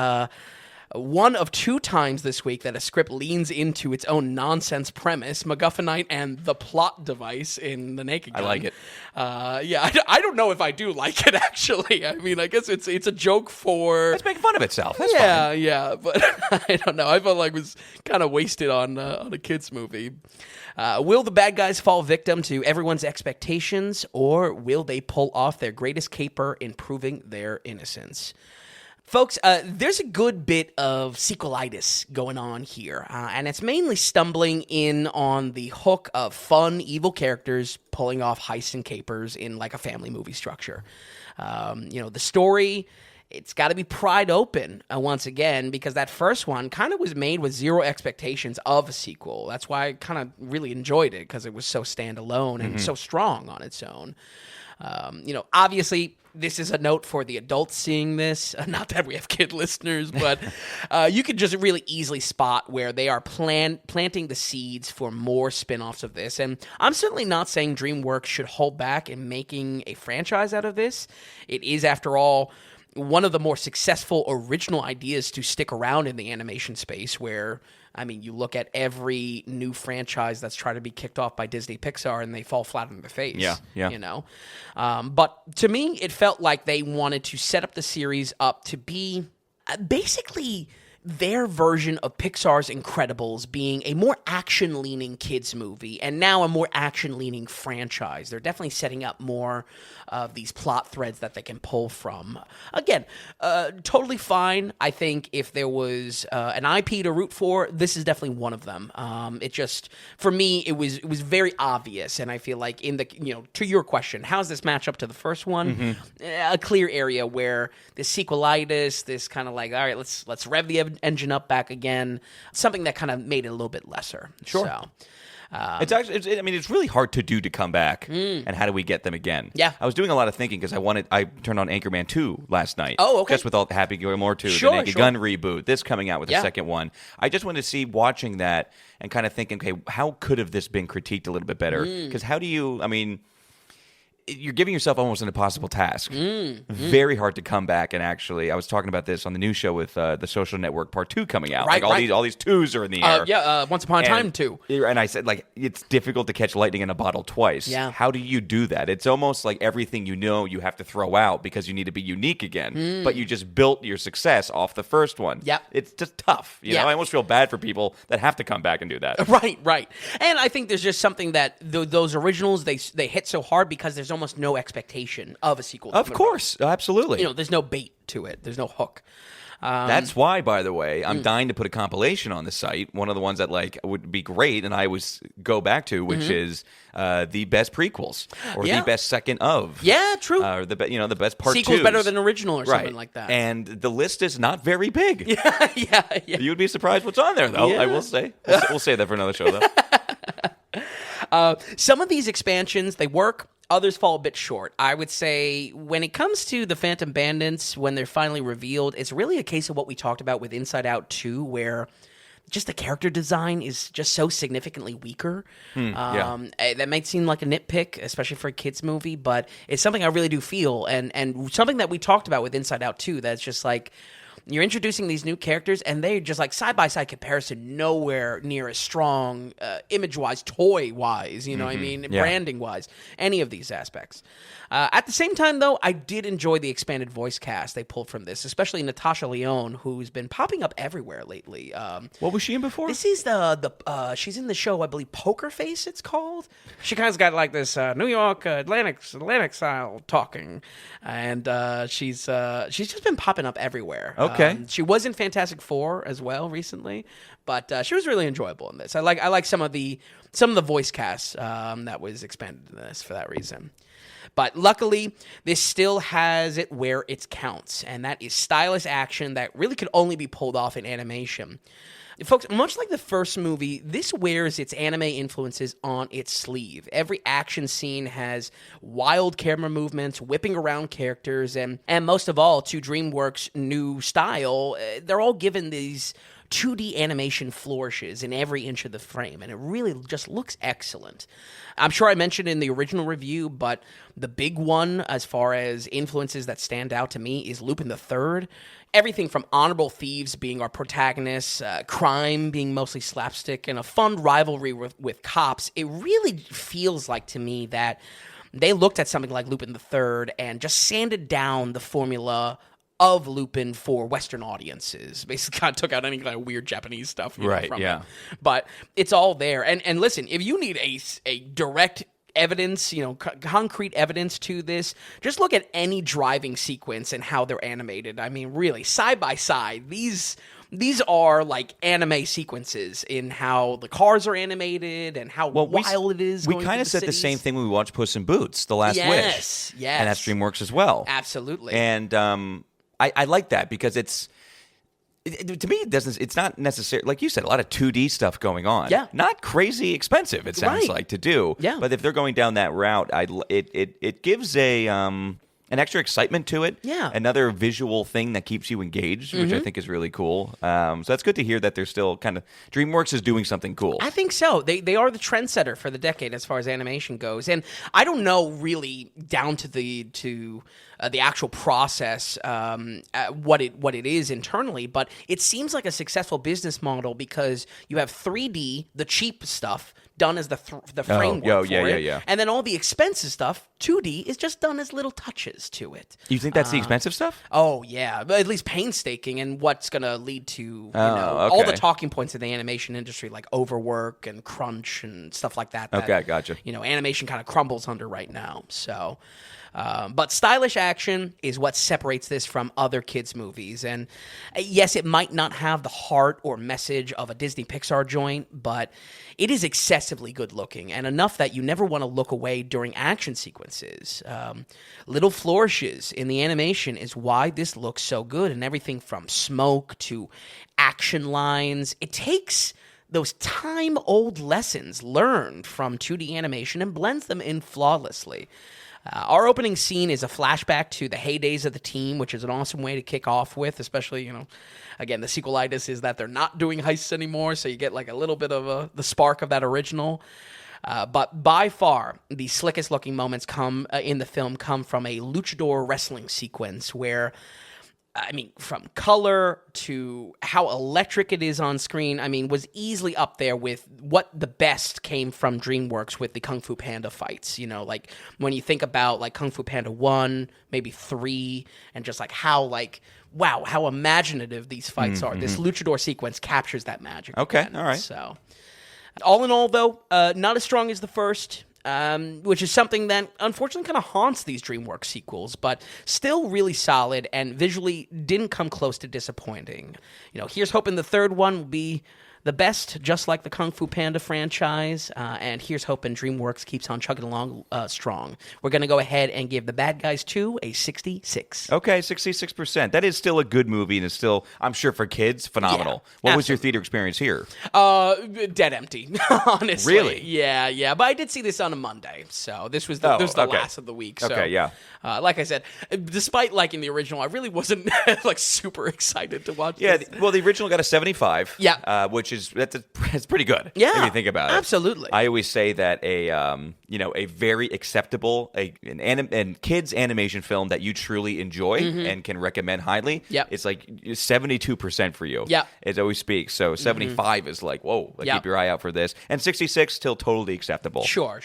one of 2 times this week that a script leans into its own nonsense premise, MacGuffinite and the plot device in The Naked Gun. I like it. I don't know if I do like it, actually. I mean, I guess it's a joke for... It's making fun of itself. That's fine. Yeah, but I don't know. I felt like it was kind of wasted on a kid's movie. Will the bad guys fall victim to everyone's expectations, or will they pull off their greatest caper in proving their innocence? Folks, there's a good bit of sequelitis going on here, and it's mainly stumbling in on the hook of fun, evil characters pulling off heists and capers in like a family movie structure. The story, it's got to be pried open once again, because that first one kind of was made with zero expectations of a sequel. That's why I kind of really enjoyed it, because it was so standalone and so strong on its own. Obviously, this is a note for the adults seeing this. Not that we have kid listeners, but you could just really easily spot where they are planting the seeds for more spin-offs of this. And I'm certainly not saying DreamWorks should hold back in making a franchise out of this. It is, after all, one of the more successful original ideas to stick around in the animation space, where, I mean, you look at every new franchise that's trying to be kicked off by Disney Pixar and they fall flat on their face. Yeah. But to me, it felt like they wanted to set up the series up to be basically their version of Pixar's Incredibles, being a more action-leaning kids movie, and now a more action-leaning franchise. They're definitely setting up more of these plot threads that they can pull from. Again, totally fine. I think if there was an IP to root for, this is definitely one of them. It just, for me, it was very obvious, and I feel like to your question, how's this match up to the first one? A clear area where this sequelitis, this kind of like, all right, let's rev the engine up back again, something that kind of made it a little bit lesser. Sure. So, it's actually, it's really hard to do to come back, and how do we get them again? Yeah. I was doing a lot of thinking because I turned on Anchorman 2 last night. Oh, okay. Just with all the Happy Gilmore 2, Sure, the Naked sure. Gun reboot, this coming out with the Yeah. second one. I just wanted to see, watching that, and kind of thinking, okay, how could have this been critiqued a little bit better? Because how do you, you're giving yourself almost an impossible task. Very hard to come back. And actually, I was talking about this on the news show with The Social Network Part 2 coming out. Right, all these twos are in the air. Once Upon a Time too. And I said, it's difficult to catch lightning in a bottle twice. Yeah. How do you do that? It's almost like everything you have to throw out because you need to be unique again. But you just built your success off the first one. Yep. It's just tough. You know, I almost feel bad for people that have to come back and do that. Right. And I think there's just something that those originals, they hit so hard because there's almost no expectation of a sequel. Of course. Absolutely. There's no bait to it. There's no hook. That's why, by the way, I'm dying to put a compilation on the site. One of the ones that would be great, and I always go back to, which is the best prequels or the best second of. Yeah, true. The best part Sequel's twos. better than original or something Right. like that. And the list is not very big. Yeah. You would be surprised what's on there, though. Yeah. I will say. We'll say that for another show, though. Some of these expansions, they work. Others fall a bit short. I would say when it comes to the Phantom Bandits, when they're finally revealed, it's really a case of what we talked about with Inside Out 2, where just the character design is just so significantly weaker. That might seem like a nitpick, especially for a kid's movie, but it's something I really do feel, and something that we talked about with Inside Out 2, that's just like, you're introducing these new characters, and they're just like side-by-side comparison, nowhere near as strong, image-wise, toy-wise, you know what I mean, branding-wise, any of these aspects. At the same time, though, I did enjoy the expanded voice cast they pulled from this, especially Natasha Lyonne, who's been popping up everywhere lately. What was she in before? This is she's in the show, I believe, Poker Face, it's called. She kind of got like this New York Atlantic style talking, and she's just been popping up everywhere. Okay. She was in Fantastic Four as well recently, but she was really enjoyable in this. I like some of the voice casts that was expanded in this for that reason. But luckily, this still has it where it counts, and that is stylish action that really could only be pulled off in animation. Folks, much like the first movie, this wears its anime influences on its sleeve. Every action scene has wild camera movements, whipping around characters, and most of all, to DreamWorks' new style, they're all given these 2D animation flourishes in every inch of the frame, and it really just looks excellent. I'm sure I mentioned in the original review, but the big one as far as influences that stand out to me is Lupin the Third. Everything from honorable thieves being our protagonists, crime being mostly slapstick, and a fun rivalry with cops. It really feels like to me that they looked at something like Lupin the Third and just sanded down the formula of Lupin for Western audiences. Basically kind of took out any kind of weird Japanese stuff from it. But it's all there. And listen, if you need a direct evidence, concrete evidence to this, just look at any driving sequence and how they're animated. I mean, really, side by side, these are like anime sequences in how the cars are animated and how wild it is. We kind of said the same thing when we watched Puss in Boots, The Last Wish. Yes. And that's DreamWorks as well. Absolutely. And I like that because to me, it's not necessarily, like you said, a lot of 2D stuff going on. Yeah. Not crazy expensive, it sounds like, to do. Yeah. But if they're going down that route, it gives an extra excitement to it. Yeah. Another visual thing that keeps you engaged, which I think is really cool. So that's good to hear that they're still kind of, DreamWorks is doing something cool. I think so. They are the trendsetter for the decade as far as animation goes. And I don't know really down to the actual process, what it is internally, but it seems like a successful business model because you have 3D, the cheap stuff, done as the framework for it. Yeah. And then all the expensive stuff, 2D, is just done as little touches to it. You think that's the expensive stuff? Oh, yeah. But at least painstaking and what's going to lead to all the talking points in the animation industry, like overwork and crunch and stuff like that. Okay, gotcha. Animation kind of crumbles under right now. So... but stylish action is what separates this from other kids' movies. And yes, it might not have the heart or message of a Disney Pixar joint, but it is excessively good looking and enough that you never want to look away during action sequences. Little flourishes in the animation is why this looks so good, and everything from smoke to action lines. It takes those time-old lessons learned from 2D animation and blends them in flawlessly. Our opening scene is a flashback to the heydays of the team, which is an awesome way to kick off with, especially, again, the sequelitis is that they're not doing heists anymore, so you get like a little bit of the spark of that original. But by far, the slickest looking moments in the film come from a luchador wrestling sequence where, from color to how electric it is on screen, was easily up there with what the best came from DreamWorks with the Kung Fu Panda fights. Like when you think about like Kung Fu Panda 1, maybe 3, and just like how imaginative these fights are. This luchador sequence captures that magic. Okay, again. all right. So, all in all, though, not as strong as the first. Which is something that unfortunately kind of haunts these DreamWorks sequels, but still really solid and visually didn't come close to disappointing. Here's hoping the third one will be the best, just like the Kung Fu Panda franchise, and here's hoping DreamWorks keeps on chugging along strong. We're going to go ahead and give The Bad Guys 2 a 66. Okay, 66%. That is still a good movie, and it's still, I'm sure for kids, phenomenal. Yeah, what was your theater experience here? Dead empty, honestly. Really? Yeah. But I did see this on a Monday, so this was the last of the week. So, okay, yeah. Like I said, despite liking the original, I really wasn't like super excited to watch this. Yeah, well, the original got a 75. Yeah. Which is that's pretty good. Yeah, if you think about it. Absolutely. I always say that a very acceptable and kids animation film that you truly enjoy and can recommend highly. Yep. It's like 72% for you. Yeah, it always speaks. So 75 is like whoa. Keep your eye out for this. And 66 still totally acceptable. Sure.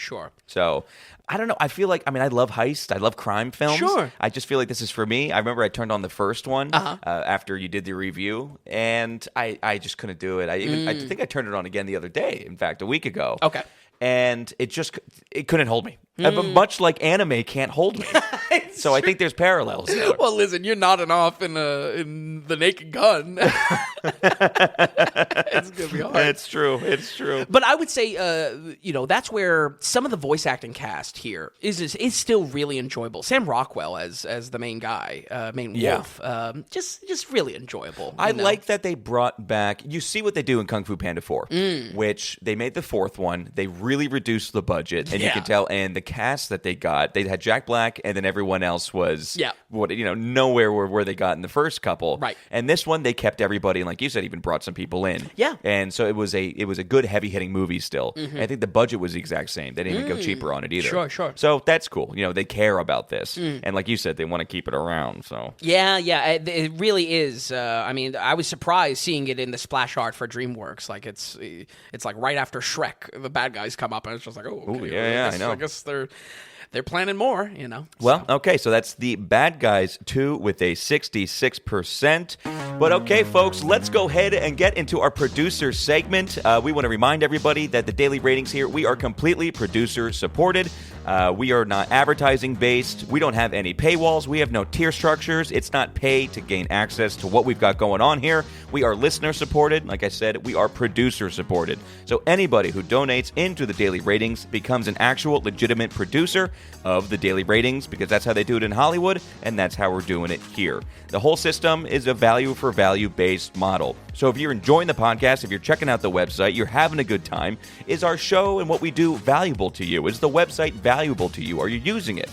So I don't know. I feel like I love heist. I love crime films. Sure. I just feel like this is for me. I remember I turned on the first one after you did the review, and I just couldn't do it. I think I turned it on again the other day. In fact, a week ago. Okay. And it couldn't hold me. But much like anime can't hold me. So I think there's parallels there. Well, listen, you're nodding off in The Naked Gun. It's going to be hard. It's true. But I would say, that's where some of the voice acting cast here is still really enjoyable. Sam Rockwell as the main guy, wolf, just really enjoyable. I like that they brought back, you see what they do in Kung Fu Panda 4, which they made the fourth one. They really reduced the budget, and you can tell, and the cast that they got, they had Jack Black, and then everyone else was Yeah. nowhere where they got in the first couple. Right. And this one, they kept everybody, and like you said, even brought some people in. Yeah. And so it was a good heavy hitting movie still. And I think the budget was the exact same. They didn't even go cheaper on it either. Sure. So that's cool. They care about this, and like you said, they want to keep it around. So Yeah, it really is. I was surprised seeing it in the splash art for DreamWorks. Like it's like right after Shrek, the bad guys come up, and it's just like, oh, okay, I know. I guess they're planning more, Well, okay, so that's the Bad Guys 2 with a 66%. But okay, folks, let's go ahead and get into our producer segment. We want to remind everybody that the daily ratings here, we are completely producer supported. We are not advertising based. We don't have any paywalls. We have no tier structures. It's not pay to gain access to what we've got going on here. We are listener supported. Like I said, we are producer supported. So anybody who donates into the daily ratings becomes an actual legitimate producer of the daily ratings, because that's how they do it in Hollywood, and that's how we're doing it here. The whole system is a value for value based model. So if you're enjoying the podcast, if you're checking out the website, you're having a good time, is our show and what we do valuable to you? Is the website valuable to you? Are you using it?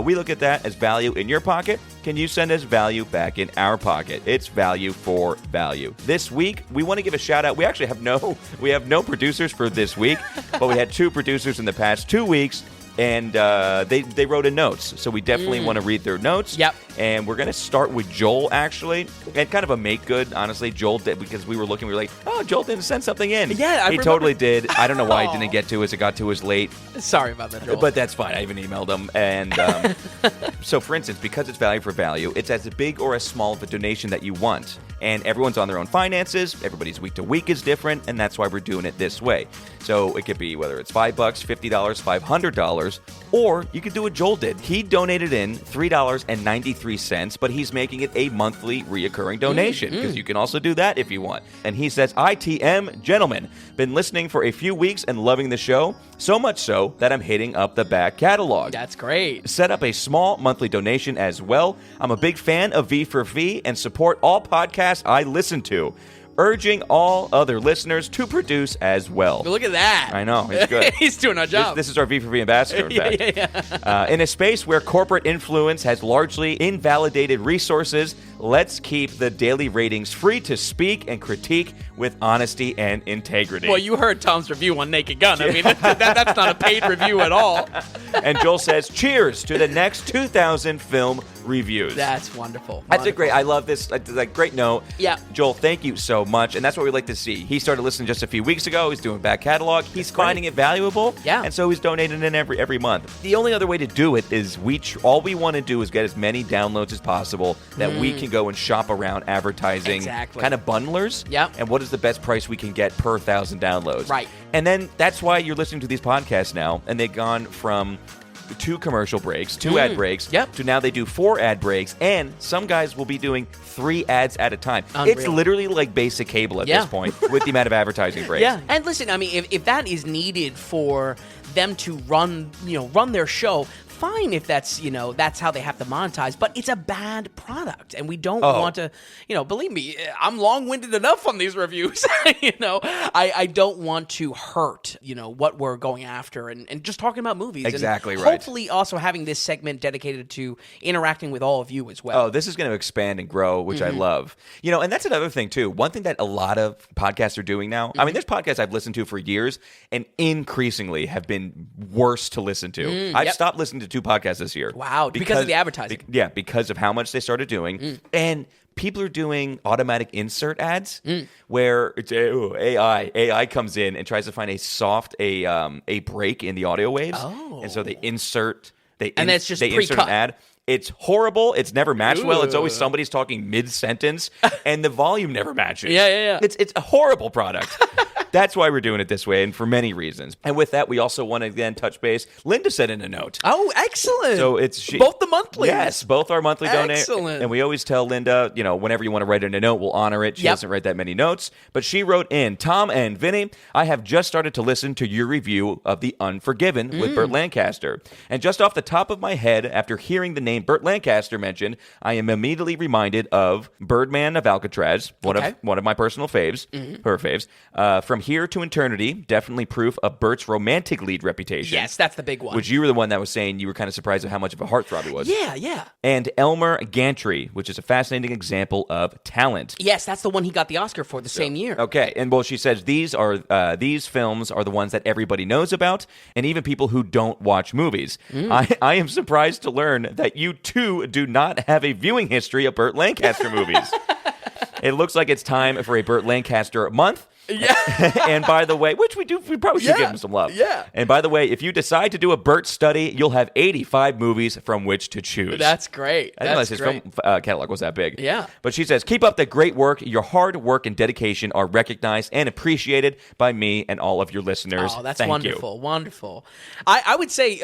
We look at that as value in your pocket. Can you send us value back in our pocket? It's value for value. This week, we want to give a shout out. We actually have no producers for this week, but we had 2 producers in the past 2 weeks. And they wrote in notes, so we definitely want to read their notes. Yep. And we're going to start with Joel, actually. And kind of a make good, honestly. Joel did, because we were like, oh, Joel didn't send something in. Yeah, I He totally did. I don't know why he didn't get to us. It got to us late. Sorry about that, Joel. But that's fine. I even emailed him. And so, for instance, because it's value for value, it's as big or as small of a donation that you want. And everyone's on their own finances. Everybody's week to week is different, and that's why we're doing it this way. So it could be whether it's $5, $50, $500, or you could do what Joel did. He donated in $3.93, but he's making it a monthly reoccurring donation, because you can also do that if you want. And he says, ITM, gentlemen, been listening for a few weeks and loving the show, so much so that I'm hitting up the back catalog. That's great. Set up a small monthly donation as well. I'm a big fan of V for V and support all podcasts I listen to, urging all other listeners to produce as well. Look at that. I know, he's good. He's doing our job. This is our V for V ambassador, in fact. Yeah. In a space where corporate influence has largely invalidated resources, let's keep the daily ratings free to speak and critique with honesty and integrity. Well, you heard Tom's review on Naked Gun. I mean, that's not a paid review at all. And Joel says, cheers to the next 2,000 film reviews. That's wonderful. That's a great, I love this, like, great note. Yeah. Joel, thank you so much, and that's what we like to see. He started listening just a few weeks ago. He's doing back catalog. He's finding it valuable. Yeah. And so he's donating in every month. The only other way to do it is all we want to do is get as many downloads as possible that we can go and shop around advertising. Exactly. Kind of bundlers. Yep. And what is the best price we can get per 1,000 downloads. Right. And then that's why you're listening to these podcasts now, and they've gone from 2 commercial breaks, 2 ad breaks, Yep. to now they do 4 ad breaks, and some guys will be doing 3 ads at a time. Unreal. It's literally like basic cable at this point with the amount of advertising breaks. Yeah, and listen, I mean, if that is needed for them to run their show, fine if that's how they have to monetize, but it's a bad product, and we don't want to, believe me, I'm long-winded enough on these reviews. I don't want to hurt, what we're going after and just talking about movies. Exactly and right. Hopefully also having this segment dedicated to interacting with all of you as well. Oh, this is going to expand and grow, which I love. And that's another thing, too. One thing that a lot of podcasts are doing now, I mean, there's podcasts I've listened to for years and increasingly have been worse to listen to. I've stopped listening to 2 podcasts this year. Wow, because of the advertising. Because of how much they started doing. And people are doing automatic insert ads where it's AI comes in and tries to find a break in the audio waves. Oh. And so they insert that's just insert pre-cut. an ad. It's horrible. It's never matched well. It's always somebody's talking mid-sentence, and the volume never matches. Yeah. It's a horrible product. That's why we're doing it this way, and for many reasons. And with that, we also want to again touch base. Linda said in a note. Oh, excellent. So it's both the monthlies. Yes, both our monthly donations. Excellent. And we always tell Linda, whenever you want to write in a note, we'll honor it. She doesn't write that many notes. But she wrote in, Tom and Vinny, I have just started to listen to your review of The Unforgiven with Burt Lancaster. And just off the top of my head, after hearing the name Burt Lancaster mentioned, I am immediately reminded of Birdman of Alcatraz, one of my personal faves, her faves, from From Here to Eternity, definitely proof of Bert's romantic lead reputation. Yes, that's the big one. Which you were the one that was saying you were kind of surprised at how much of a heartthrob he was. Yeah. And Elmer Gantry, which is a fascinating example of talent. Yes, that's the one he got the Oscar for the same year. Okay, and well, she says these films are the ones that everybody knows about, and even people who don't watch movies. I am surprised to learn that you too do not have a viewing history of Burt Lancaster movies. It looks like it's time for a Burt Lancaster month. Yeah. And by the way, which we probably should give him some love. Yeah. And by the way, if you decide to do a Burt study, you'll have 85 movies from which to choose. That's great. I didn't realize his film catalog was that big. Yeah. But she says, keep up the great work. Your hard work and dedication are recognized and appreciated by me and all of your listeners. Oh, that's Thank wonderful. you. Wonderful. I would say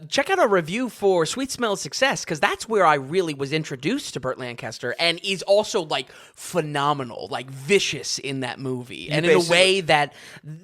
check out our review for Sweet Smell of Success, because that's where I really was introduced to Burt Lancaster, and is also like phenomenal, like vicious in that movie. And in a way that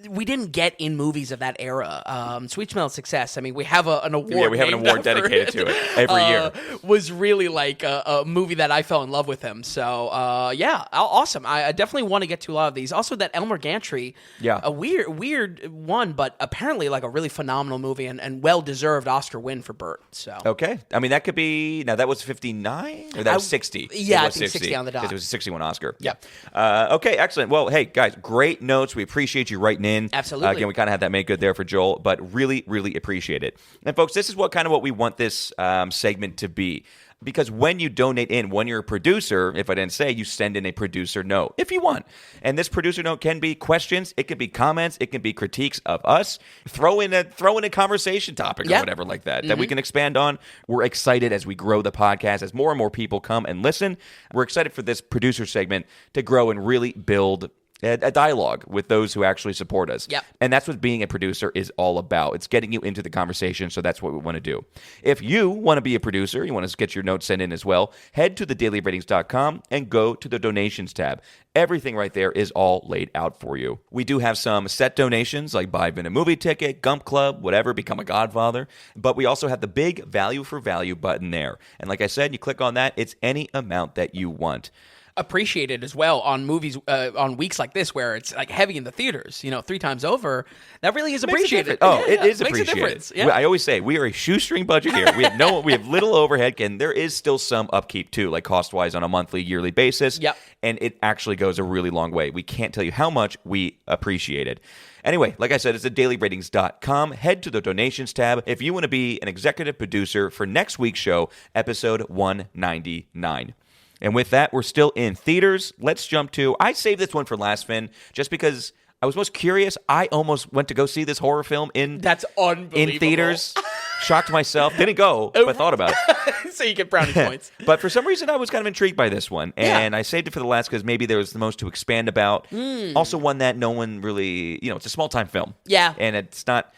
we didn't get in movies of that era. Sweet Smell of Success, I mean, we have an award. Yeah, we have an award dedicated to it every year. Was really like a movie that I fell in love with him. So, awesome. I definitely want to get to a lot of these. Also, that Elmer Gantry, a weird one, but apparently like a really phenomenal movie and well-deserved Oscar win for Burt. So okay. I mean, that could be, now that was 59? Or that was 60? Yeah, I think 60 on the dot. It was a 61 Oscar. Yeah. Okay, excellent. Well, hey, guys, great notes. We appreciate you writing in. Absolutely. Again, we kind of had that made good there for Joel, but really, really appreciate it. And folks, this is what we want this segment to be. Because when you donate in, when you're a producer, if I didn't say, you send in a producer note if you want. And this producer note can be questions, it can be comments, it can be critiques of us. Throw in a conversation topic or whatever like that that we can expand on. We're excited as we grow the podcast, as more and more people come and listen. We're excited for this producer segment to grow and really build a dialogue with those who actually support us. Yep. And that's what being a producer is all about. It's getting you into the conversation, so that's what we want to do. If you want to be a producer, you want to get your notes sent in as well, head to thedailyratings.com and go to the donations tab. Everything right there is all laid out for you. We do have some set donations, like buy Vin a movie ticket, Gump Club, whatever, become a Godfather. But we also have the big value for value button there. And like I said, you click on that, it's any amount that you want. Appreciated as well on movies on weeks like this where it's like heavy in the theaters, 3 times over. That really is appreciated. It is makes appreciated. A difference. Yeah. I always say we are a shoestring budget here. We have little overhead, and there is still some upkeep too, like cost wise on a monthly, yearly basis. Yep. And it actually goes a really long way. We can't tell you how much we appreciate it. Anyway, like I said, it's at dailyratings.com. Head to the donations tab if you want to be an executive producer for next week's show, episode 199. And with that, we're still in theaters. Let's jump to, I saved this one for last, Finn, just because I was most curious. I almost went to go see this horror film That's unbelievable. in theaters. Shocked myself. Didn't go, but thought about it. So you get brownie points. But for some reason, I was kind of intrigued by this one. And I saved it for the last because maybe there was the most to expand about. Also one that no one really, it's a small-time film. Yeah. And it's not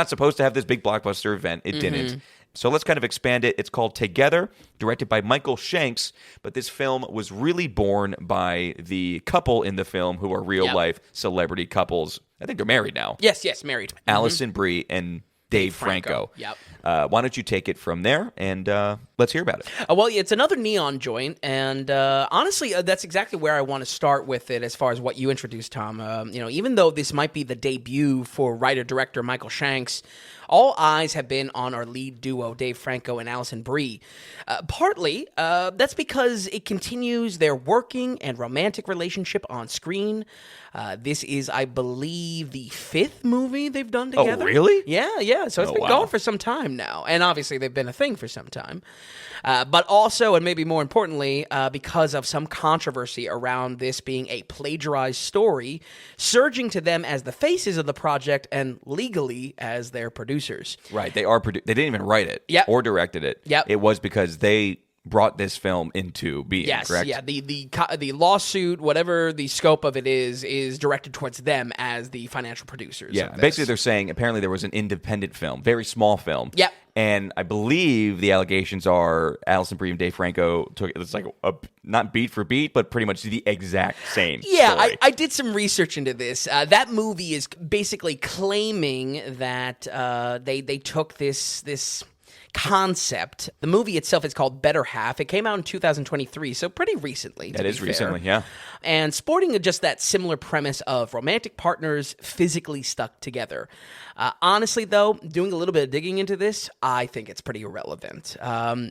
supposed to have this big blockbuster event. It didn't. So let's kind of expand it. It's called Together, directed by Michael Shanks, but this film was really born by the couple in the film who are real-life celebrity couples. I think they're married now. Yes, married. Allison Brie and Dave Franco. Yep. Why don't you take it from there, and let's hear about it. Well, it's another neon joint, and honestly, that's exactly where I want to start with it as far as what you introduced, Tom. Even though this might be the debut for writer-director Michael Shanks, all eyes have been on our lead duo, Dave Franco and Allison Brie. Partly, that's because it continues their working and romantic relationship on screen. This is, I believe, the 5th movie they've done together. Oh, really? Yeah. So it's been going for some time now. And obviously, they've been a thing for some time. But also, and maybe more importantly, because of some controversy around this being a plagiarized story, surging to them as the faces of the project and legally as their producers. Right. They didn't even write it or directed it. Yep. It was because they brought this film into being, correct? Yeah, the lawsuit, whatever the scope of it is directed towards them as the financial producers. Yeah, basically they're saying apparently there was an independent film, very small film. Yep. And I believe the allegations are Allison Brie and Dave Franco took it's like not beat for beat, but pretty much the exact same story. I did some research into this. That movie is basically claiming that they took this concept. The movie itself is called Better Half. It came out in 2023, so pretty recently. That is recently, yeah. And sporting just that similar premise of romantic partners physically stuck together. Honestly, though, doing a little bit of digging into this, I think it's pretty irrelevant.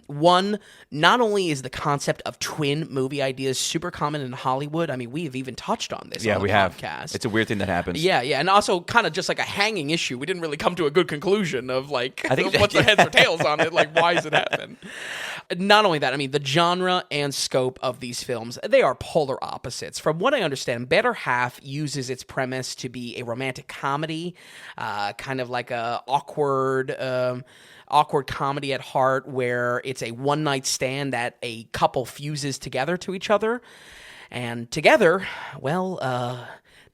One, not only is the concept of twin movie ideas super common in Hollywood, I mean, we have even touched on this on the podcast. It's a weird thing that happens. Yeah, and also kind of just like a hanging issue. We didn't really come to a good conclusion of like, I think what's the heads or tails on it? Like, why does it happen? Not only that, I mean, the genre and scope of these films, they are polar opposites. From what I understand, Better Half uses its premise to be a romantic comedy, kind of like a awkward comedy at heart, where it's a one-night stand that a couple fuses together to each other. And together,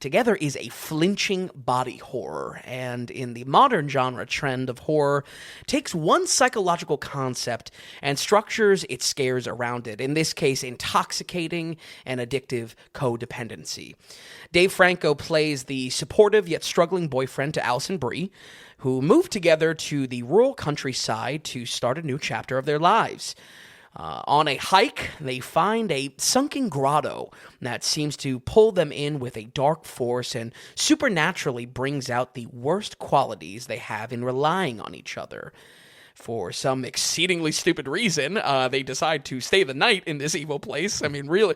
together is a flinching body horror, and in the modern genre trend of horror, takes one psychological concept and structures its scares around it, in this case, intoxicating and addictive codependency. Dave Franco plays the supportive yet struggling boyfriend to Alison Brie, who moved together to the rural countryside to start a new chapter of their lives. On a hike, they find a sunken grotto that seems to pull them in with a dark force and supernaturally brings out the worst qualities they have in relying on each other. For some exceedingly stupid reason, they decide to stay the night in this evil place. I mean, really,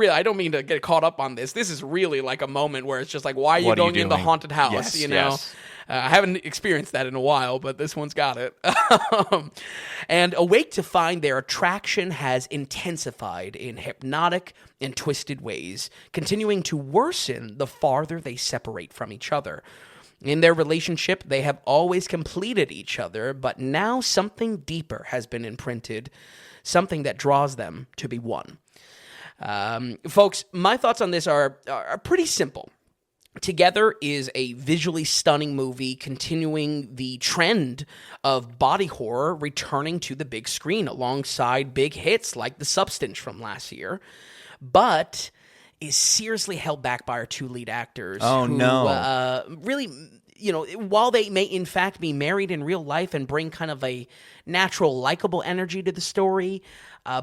I don't mean to get caught up on this. This is really like a moment where it's just like, why are you going in the haunted house, yes, you know? Yes. I haven't experienced that in a while, but this one's got it. And awake to find their attraction has intensified in hypnotic and twisted ways, continuing to worsen the farther they separate from each other. In their relationship, they have always completed each other, but now something deeper has been imprinted, something that draws them to be one. Folks, my thoughts on this are pretty simple. Together is a visually stunning movie continuing the trend of body horror returning to the big screen alongside big hits like The Substance from last year, but is seriously held back by our two lead actors. Really, you know, while they may in fact be married in real life and bring kind of a natural, likable energy to the story,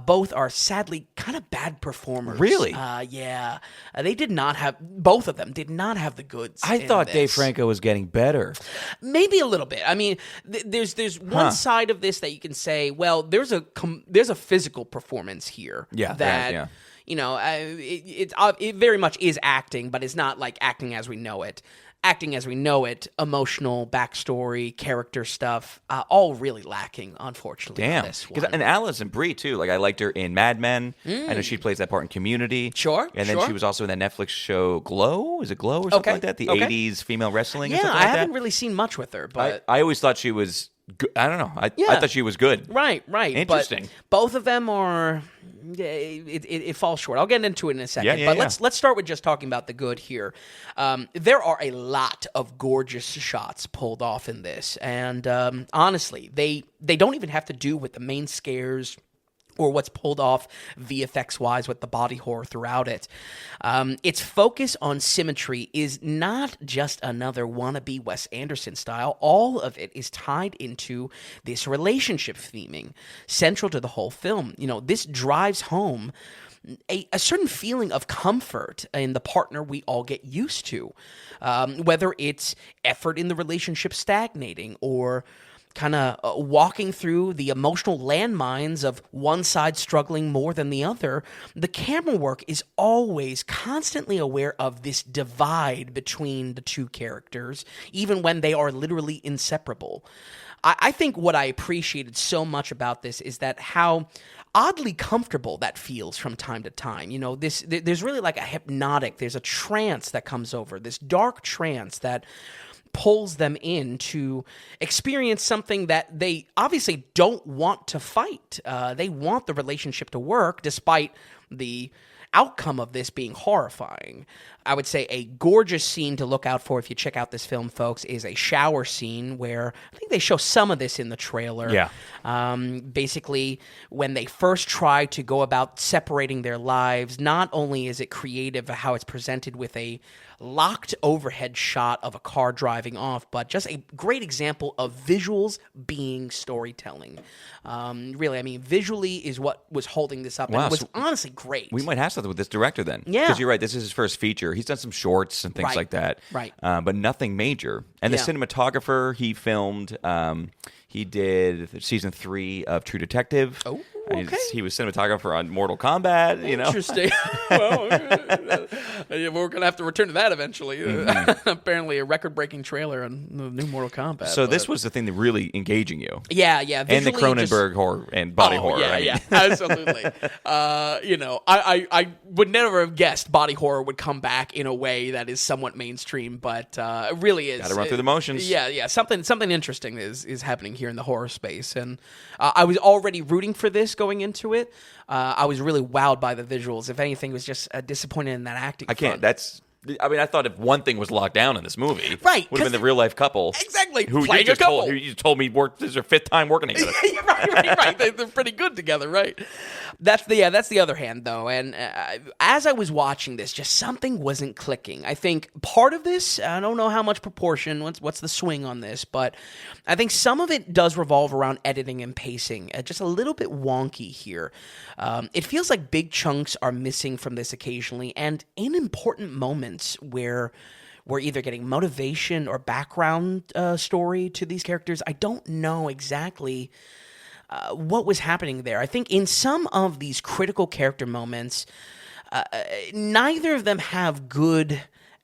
both are sadly kind of bad performers. Really? Yeah. They did not have, both of them did not have the goods. I thought Dave Franco was getting better. Maybe a little bit. I mean, there's one side of this that you can say, well, there's a physical performance here. Yeah. That, you know, it very much is acting, but it's not like acting as we know it. Acting as we know it, emotional backstory, character stuff, all really lacking, unfortunately. Damn. On this one. And Alison Brie, too. Like, I liked her in Mad Men. I know she plays that part in Community. Sure. And then she was also in that Netflix show Glow. Is it Glow or something like that? The 80s female wrestling or something like that? I haven't really seen much with her, but I always thought she was good. I don't know. I thought she was good. Right. Interesting. But both of them are... It falls short. I'll get into it in a second. But let's start with just talking about the good here. There are a lot of gorgeous shots pulled off in this, and honestly, they don't even have to do with the main scares or what's pulled off VFX-wise with the body horror throughout it. Its focus on symmetry is not just another wannabe Wes Anderson style. All of it is tied into this relationship theming, central to the whole film. You know, this drives home a certain feeling of comfort in the partner we all get used to, whether it's effort in the relationship stagnating or kind of walking through the emotional landmines of one side struggling more than the other. The camera work is always constantly aware of this divide between the two characters, even when they are literally inseparable. I think what I appreciated so much about this is that how oddly comfortable that feels from time to time. You know, there's really like a hypnotic, there's a trance that comes over, this dark trance that pulls them in to experience something that they obviously don't want to fight. They want the relationship to work despite the outcome of this being horrifying. I would say a gorgeous scene to look out for if you check out this film, folks, is a shower scene where I think they show some of this in the trailer. Yeah. Basically, when they first try to go about separating their lives, not only is it creative how it's presented with a locked overhead shot of a car driving off, but just a great example of visuals being storytelling. Really, I mean, visually is what was holding this up, and it was honestly great. We might have something with this director then. Yeah. Because you're right, this is his first feature. He's done some shorts and things like that. Right. But nothing major. And the cinematographer he filmed, he did season 3 of True Detective. Oh, okay. He was cinematographer on Mortal Kombat, you know. Interesting. Well, we're going to have to return to that eventually. Apparently a record-breaking trailer on the new Mortal Kombat. So this was the thing that really engaging you. Yeah. And the Cronenberg horror and body horror. Yeah, absolutely. I would never have guessed body horror would come back in a way that is somewhat mainstream, but it really is. Got to run through the motions. Yeah. Something interesting is happening here in the horror space, and I was already rooting for this going into it. I was really wowed by the visuals. If anything, was just disappointed in that acting. I thought if one thing was locked down in this movie, right, would have been the real life couple. Exactly, who playing a couple. You told me this is their 5th time working together. right. They're pretty good together, right? That's the other hand, though. And as I was watching this, just something wasn't clicking. I think part of this, I don't know how much proportion, what's the swing on this, but I think some of it does revolve around editing and pacing. Just a little bit wonky here. It feels like big chunks are missing from this occasionally, and in important moments where we're either getting motivation or background story to these characters. I don't know exactly what was happening there. I think in some of these critical character moments, neither of them have good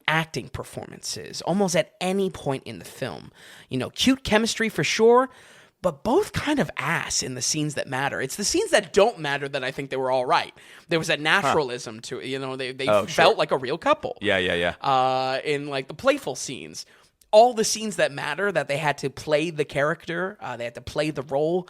acting performances almost at any point in the film. Cute chemistry for sure, but both kind of ass in the scenes that matter. It's the scenes that don't matter that I think they were all right. There was a naturalism to it. They felt like a real couple. Yeah. In like the playful scenes. All the scenes that matter, that they had to play the character, they had to play the role,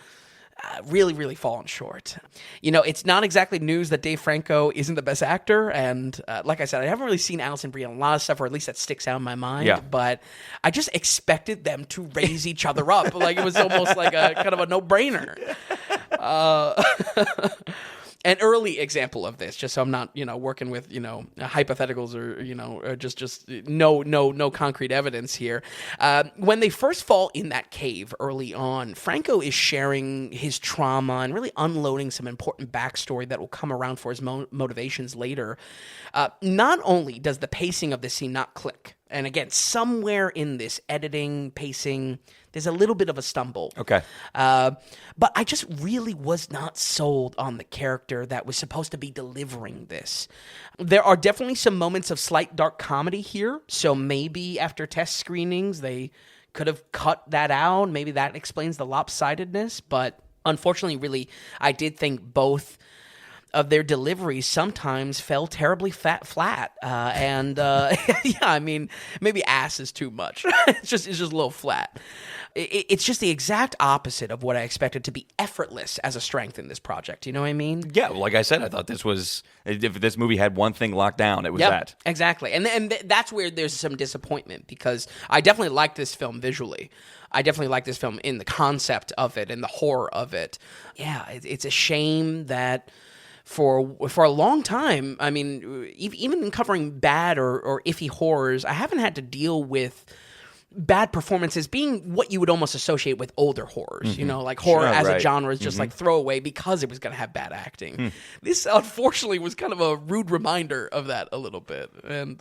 really, really fallen short. It's not exactly news that Dave Franco isn't the best actor, and like I said, I haven't really seen Alison Brie on a lot of stuff, or at least that sticks out in my mind, but I just expected them to raise each other up. Like, it was almost like a kind of a no-brainer. An early example of this, just so I'm not, working with, hypotheticals or just no concrete evidence here. When they first fall in that cave early on, Franco is sharing his trauma and really unloading some important backstory that will come around for his motivations later. Not only does the pacing of this scene not click, and again, somewhere in this editing, pacing, there's a little bit of a stumble. Okay. But I just really was not sold on the character that was supposed to be delivering this. There are definitely some moments of slight dark comedy here, so maybe after test screenings they could have cut that out. Maybe that explains the lopsidedness, but unfortunately, really, I did think both of their deliveries sometimes fell terribly flat. I mean, maybe ass is too much. It's just a little flat. It's just the exact opposite of what I expected to be effortless as a strength in this project. You know what I mean? Yeah, like I said, I thought this was, if this movie had one thing locked down, it was that. Exactly. And that's where there's some disappointment, because I definitely liked this film visually. I definitely like this film in the concept of it and the horror of it. Yeah, it's a shame that for a long time, I mean, even in covering bad or iffy horrors, I haven't had to deal with bad performances being what you would almost associate with older horrors. Mm-hmm. Like horror as a genre is just like throwaway because it was going to have bad acting. This, unfortunately, was kind of a rude reminder of that a little bit. And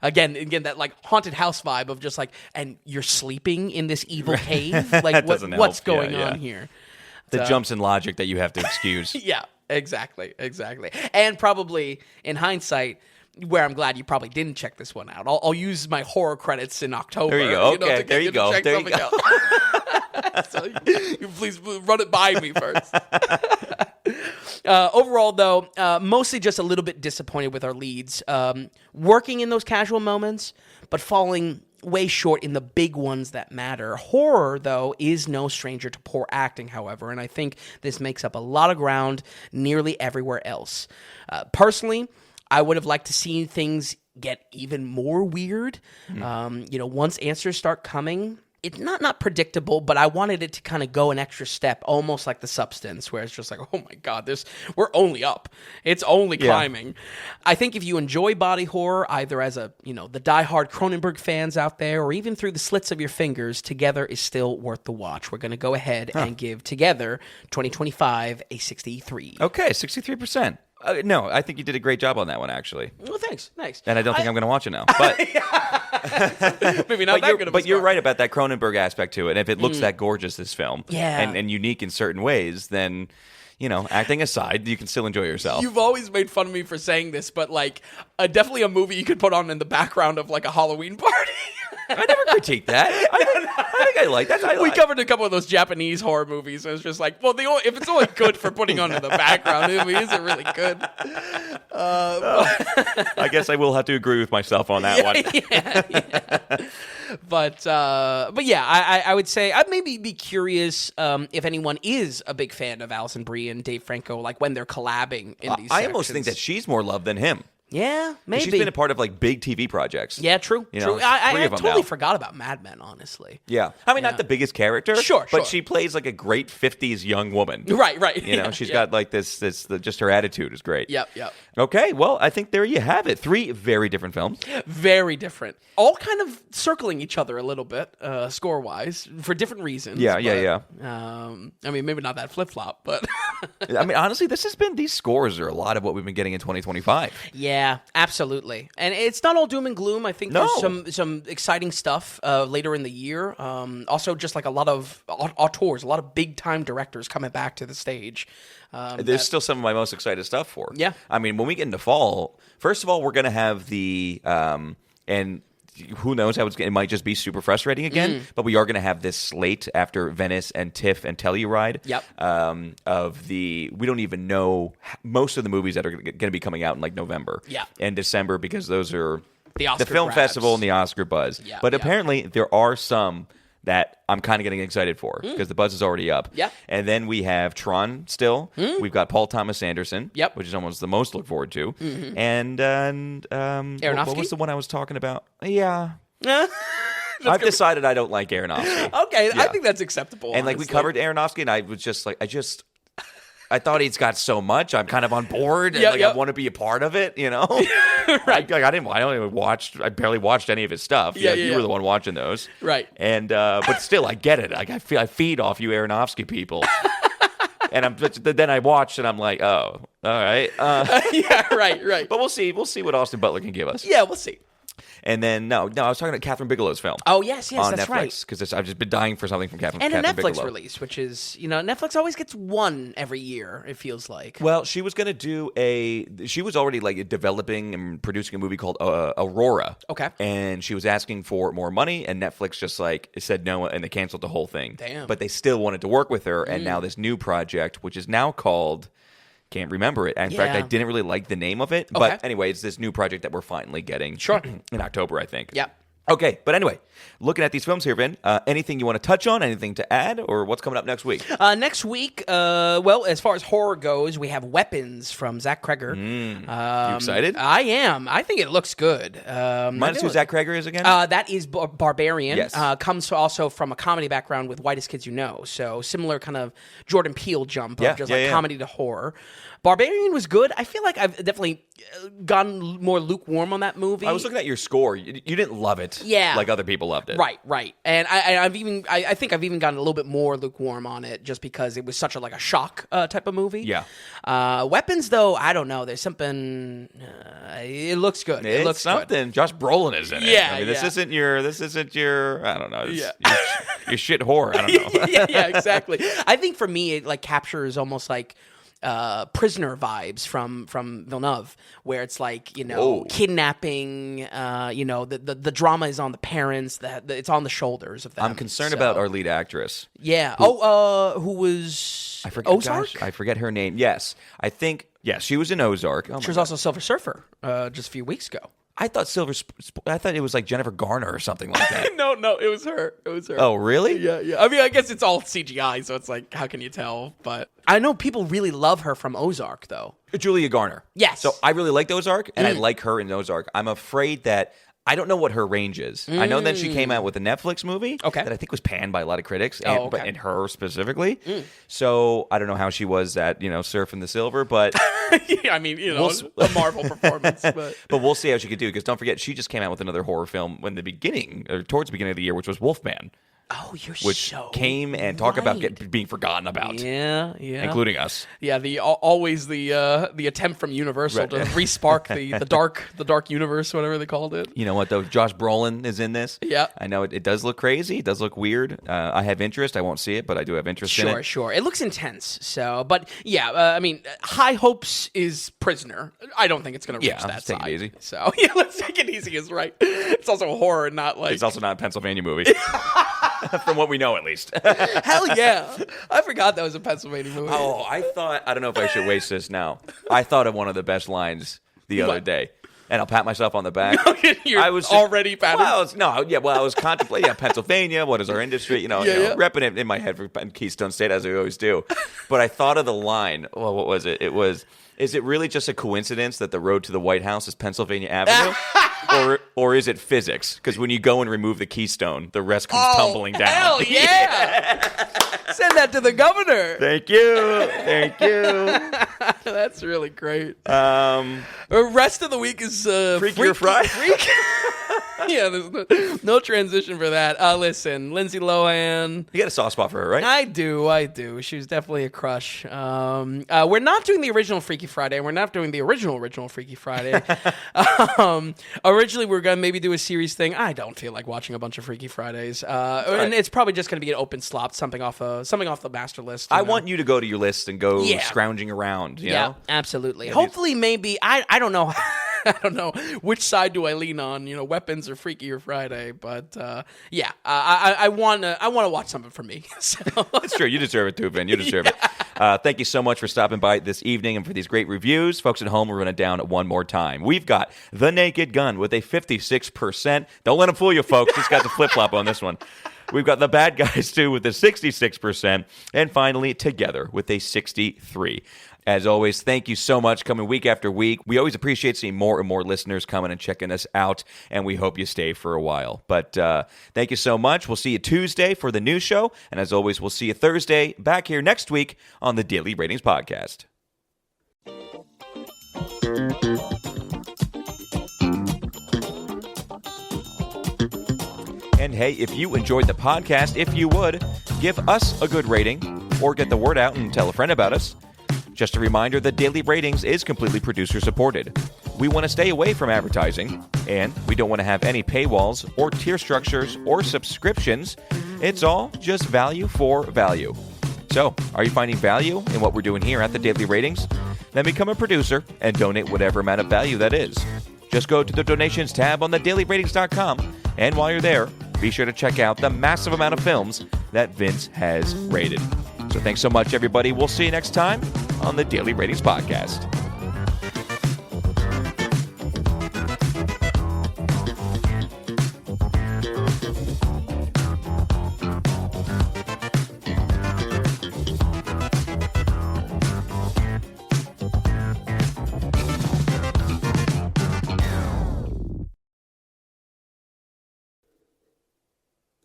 again, that like haunted house vibe of just like, and you're sleeping in this evil cave? Like, what's going on here? The jumps in logic that you have to excuse. Yeah, exactly. And probably, in hindsight, where I'm glad you probably didn't check this one out. I'll use my horror credits in October. There you go. Okay, there you go. There you go. So you please run it by me first. Overall, though, mostly just a little bit disappointed with our leads. Working in those casual moments, but falling way short in the big ones that matter. Horror, though, is no stranger to poor acting, however, and I think this makes up a lot of ground nearly everywhere else. Personally, I would have liked to see things get even more weird. Once answers start coming, it's not predictable, but I wanted it to kind of go an extra step, almost like The Substance, where it's just like, oh my God, we're only up. It's only climbing. I think if you enjoy body horror, either as the diehard Cronenberg fans out there, or even through the slits of your fingers, Together is still worth the watch. We're going to go ahead and give Together 2025 a 63. Okay, 63%. No, I think you did a great job on that one, actually. Well, thanks. And I don't think I'm going to watch it now. But maybe not that good of a But you're start. right about that Cronenberg aspect to it. And if it looks that gorgeous, this film, and unique in certain ways, then, acting aside, you can still enjoy yourself. You've always made fun of me for saying this, but definitely a movie you could put on in the background of a Halloween party. I never critiqued that. I think I like that. We covered a couple of those Japanese horror movies. And it's just like, well, if it's only good for putting on in the background, the movie isn't really good. I guess I will have to agree with myself on that one. Yeah. But yeah, I would say I'd maybe be curious if anyone is a big fan of Alison Brie and Dave Franco, when they're collabing in these. I almost think that she's more loved than him. Yeah, maybe. She's been a part of big TV projects. Yeah, true. True. I totally forgot about Mad Men, honestly. Yeah, I mean, not the biggest character, sure, but she plays a great '50s young woman. Right. She's got this. Just her attitude is great. Yep. Okay, well, I think there you have it. 3 very different films. Very different. All kind of circling each other a little bit, score-wise, for different reasons. Yeah. I mean, maybe not that flip-flop, but... I mean, honestly, these scores are a lot of what we've been getting in 2025. Yeah, absolutely. And it's not all doom and gloom. I think there's some exciting stuff later in the year. Also, just a lot of auteurs, a lot of big-time directors coming back to the stage. There's still some of my most excited stuff for. Yeah. I mean, when we get into fall, first of all, we're going to have the and who knows how it might just be super frustrating again, but we are going to have this slate after Venice and TIFF and Telluride. Yep. We don't even know most of the movies that are going to be coming out in November and December, because those are the film grabs. Festival and the Oscar buzz. Yeah, but apparently there are some that I'm kind of getting excited for because the buzz is already up. Yeah. And then we have Tron still. We've got Paul Thomas Anderson, which is almost the most to look forward to. And Aronofsky? what was the one I was talking about? Yeah. I've decided I don't like Aronofsky. Okay, I think that's acceptable. And we covered Aronofsky, and I was just I thought he's got so much. I'm kind of on board, and I want to be a part of it. Right? I barely watched any of his stuff. You were the one watching those, right? And but still, I get it. I feed off you Aronofsky people. And then I watched, and I'm like, oh, all right. Yeah, right. But we'll see. We'll see what Austin Butler can give us. Yeah, we'll see. And then no, I was talking about Catherine Bigelow's film. Oh yes, on that's Netflix, right. Because I've just been dying for something from Catherine. And Catherine a Netflix Bigelow. release, which is Netflix always gets one every year. It feels like. Well, she was going to do she was already developing and producing a movie called Aurora. Okay. And she was asking for more money, and Netflix just said no, and they canceled the whole thing. Damn. But they still wanted to work with her, and now this new project, which is now called. Can't remember it. In fact, I didn't really like the name of it. Okay. But anyway, it's this new project that we're finally getting in October, I think. Yeah. Okay, but anyway, looking at these films here, Vin, anything you want to touch on, anything to add, or what's coming up next week? Next week, as far as horror goes, we have Weapons from Zach Kreger. You excited? I am. I think it looks good. Minus who Zach Kreger is again? That is Barbarian. Yes. Comes also from a comedy background with Whitest Kids You Know. So similar kind of Jordan Peele jump of comedy to horror. Barbarian was good. I feel like I've definitely gotten more lukewarm on that movie. I was looking at your score. You didn't love it like other people loved it. Right. And I think I've even gotten a little bit more lukewarm on it just because it was such a shock type of movie. Yeah. Weapons, though, I don't know. There's something... it looks good. It looks something. Good. Josh Brolin is in it. Yeah, I mean, this isn't your, I don't know. Your shit horror. I don't know. yeah, exactly. I think for me, it captures almost Prisoner vibes from Villeneuve, where it's like, kidnapping, the drama is on the parents, it's on the shoulders of them. I'm concerned about our lead actress. Yeah. Who was Ozark? Gosh, I forget her name. Yes. She was in Ozark. She was also Silver Surfer just a few weeks ago. I thought it was like Jennifer Garner or something like that. No, it was her. Oh, really? Yeah. I mean, I guess it's all CGI, so it's like, how can you tell? But I know people really love her from Ozark, though. Julia Garner. Yes. So I really liked Ozark, and I like her in Ozark. I'm afraid that I don't know what her range is. I know that she came out with a Netflix movie that I think was panned by a lot of critics, but and her specifically. So I don't know how she was at, Surfing the Silver, but... I mean, a Marvel performance. But we'll see how she could do, because don't forget, she just came out with another horror film towards the beginning of the year, which was Wolfman. Oh, which came and talk about being forgotten about. Yeah, including us. Yeah, always the attempt from Universal to re-spark the dark universe, whatever they called it. You know what though? Josh Brolin is in this. Yeah, I know it does look crazy. It does look weird. I have interest. I won't see it, but I do have interest in it. Sure. It looks intense. So, but yeah, I mean, high hopes is Prisoner. I don't think it's going to reach that side. Take it easy. So yeah, let's take it easy. Is right. It's also a horror, not like it's also not a Pennsylvania movie. From what we know, at least. Hell yeah. I forgot that was a Pennsylvania movie. Oh, I don't know if I should waste this now. I thought of one of the best lines the other day. And I'll pat myself on the back. I was already patting. I was contemplating Pennsylvania. What is our industry? Repping it in my head for Keystone State, as we always do. But I thought of the line. Well, what was it? It was, is it really just a coincidence that the road to the White House is Pennsylvania Avenue? or is it physics? Because when you go and remove the keystone, the rest comes tumbling down. Hell yeah! Send that to the governor. Thank you. That's really great. The rest of the week is Freaky or Friday. Yeah, there's no transition for that. Listen, Lindsay Lohan. You got a soft spot for her, right? I do. She was definitely a crush. We're not doing the original Freaky Friday. We're not doing the original Freaky Friday. Originally, we were going to maybe do a series thing. I don't feel like watching a bunch of Freaky Fridays. And it's probably just going to be an open slot, something off the master list. I want you to go to your list and go scrounging around. You know? Absolutely. Hopefully, maybe, I don't know. I don't know which side do I lean on, weapons or Freaky or Friday, but I want to watch something for me. So. It's true. You deserve it too, Vin. You deserve it. Thank you so much for stopping by this evening and for these great reviews. Folks at home, we're running down one more time. We've got The Naked Gun with a 56%. Don't let them fool you, folks. This guy's a flip-flop on this one. We've got The Bad Guys 2 with a 66%. And finally, Together with a 63%. As always, thank you so much coming week after week. We always appreciate seeing more and more listeners coming and checking us out, and we hope you stay for a while. But thank you so much. We'll see you Tuesday for the new show, and as always, we'll see you Thursday back here next week on the Daily Ratings Podcast. And hey, if you enjoyed the podcast, if you would, give us a good rating or get the word out and tell a friend about us. Just a reminder that Daily Ratings is completely producer-supported. We want to stay away from advertising, and we don't want to have any paywalls or tier structures or subscriptions. It's all just value for value. So, are you finding value in what we're doing here at the Daily Ratings? Then become a producer and donate whatever amount of value that is. Just go to the donations tab on thedailyratings.com, and while you're there, be sure to check out the massive amount of films that Vince has rated. So thanks so much, everybody. We'll see you next time on the Daily Ratings Podcast.